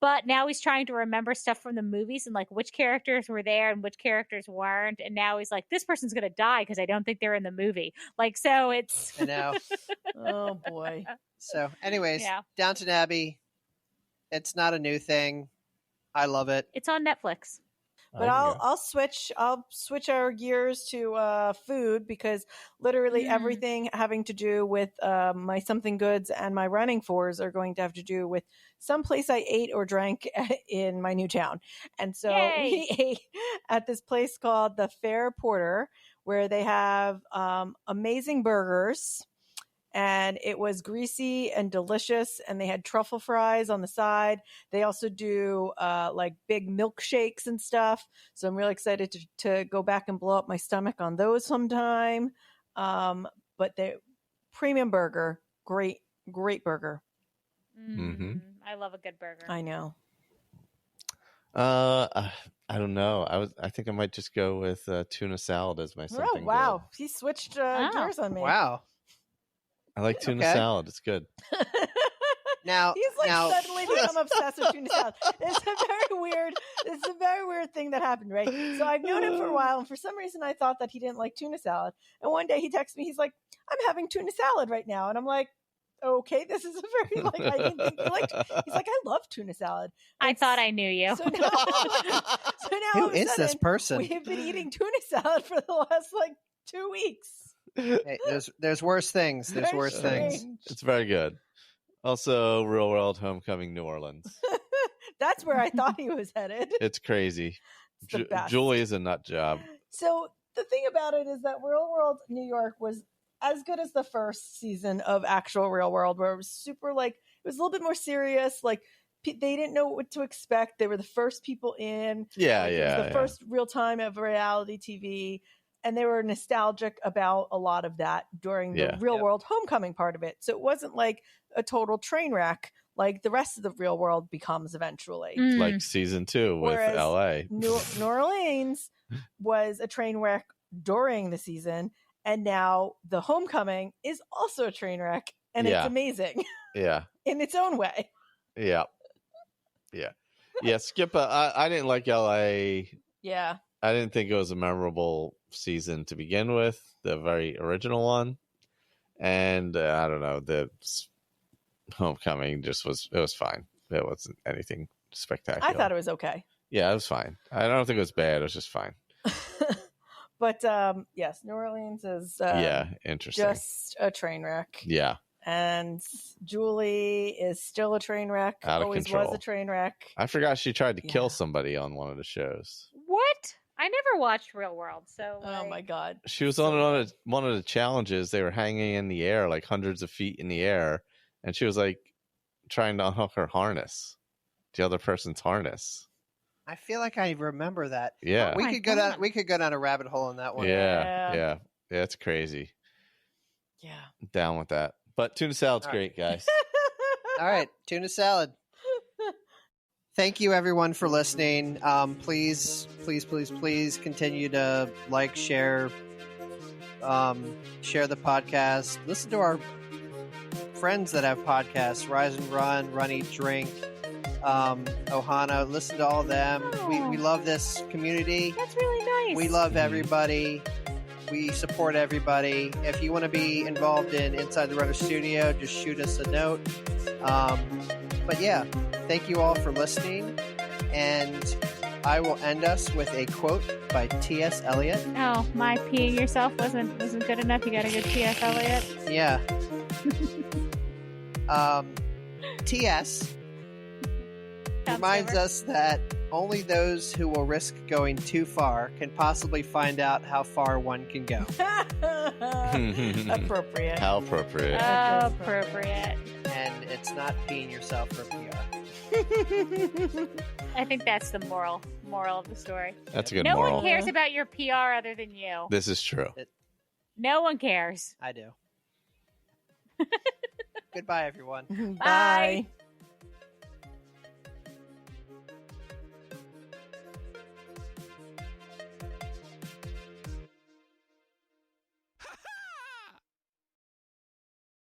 But now he's trying to remember stuff from the movies and like which characters were there and which characters weren't. And now he's like, this person's going to die because I don't think they're in the movie. Like, so it's. I know. Oh boy. So, anyways, Yeah. Downton Abbey. It's not a new thing. I love it. It's on Netflix. But I'll switch our gears to food because literally everything having to do with my something goods and my running fours are going to have to do with some place I ate or drank in my new town. And so we ate at this place called the Fair Porter, where they have amazing burgers. And it was greasy and delicious, and they had truffle fries on the side. They also do like big milkshakes and stuff. So I'm really excited to go back and blow up my stomach on those sometime. But the premium burger, great burger. Mhm. I love a good burger. I know. I don't know. I think I might just go with tuna salad as my something. Oh wow, he switched gears on me. Wow. Good. I like tuna Okay. salad. It's good. Now He's like now, suddenly become obsessed with tuna salad. It's a very weird thing that happened, right? So I've known him for a while, and for some reason I thought that he didn't like tuna salad. And one day he texts me, he's like, "I'm having tuna salad right now," and I'm like, "Okay, this is a very like I didn't think you liked." He's like, "I love tuna salad." I thought I knew you. So now, who all of a is this sudden, person? We've been eating tuna salad for the last like 2 weeks. Hey, there's worse things. There's Very worse things. strange. It's very good. Also, Real World Homecoming New Orleans. That's where I thought he was headed. It's crazy. It's the best. Julie is a nut job. So the thing about it is that Real World New York was as good as the first season of actual Real World, where it was super like it was a little bit more serious. Like they didn't know what to expect. They were the first people in. Yeah, Like, it yeah. was the first real time of reality TV, and they were nostalgic about a lot of that during the Yeah. Real Yep. World Homecoming part of it. So it wasn't like a total train wreck like the rest of the Real World becomes eventually. Mm. Like season 2 with Whereas LA. New Orleans was a train wreck during the season, and now the Homecoming is also a train wreck, and Yeah. it's amazing Yeah. in its own way. Yeah. Yeah. Yeah. Skip. I didn't like LA. Yeah. I didn't think it was a memorable season to begin with, the very original one. And I don't know, Homecoming just was fine. It wasn't anything spectacular. I thought it was okay. Yeah, it was fine. I don't think it was bad. It was just fine. But yes, New Orleans is Yeah, interesting. just a train wreck. Yeah. And Julie is still a train wreck. Out of Always control. was a train wreck. I forgot she tried to Yeah. kill somebody on one of the shows. What? I never watched Real World, so Oh like, my god. She was So on one of the challenges. They were hanging in the air, like hundreds of feet in the air, and she was like trying to unhook her harness, the other person's harness. I feel like I remember that. Yeah, We my could go down. God. We could go down a rabbit hole on that one. yeah. It's crazy. Yeah. Down with that. But tuna salad's All great, guys. All right, tuna salad. Thank you, everyone, for listening. Please continue to like, share the podcast. Listen to our friends that have podcasts: Rise and Run, Run, Eat, Drink. Ohana. Listen to all of them. We love this community. That's really nice. We love everybody. We support everybody. If you want to be involved in Inside the Runner Studio, just shoot us a note. But yeah, thank you all for listening. And I will end us with a quote by T.S. Eliot. Oh, my peeing yourself wasn't good enough. You got a good T.S. Eliot. Yeah. T.S. reminds us that only those who will risk going too far can possibly find out how far one can go. Appropriate. How appropriate. Appropriate. And it's not peeing yourself for PR. I think that's the moral of the story. That's a good No moral. one cares about your PR other than you. This is true. No one cares. I do. Goodbye, everyone. Bye.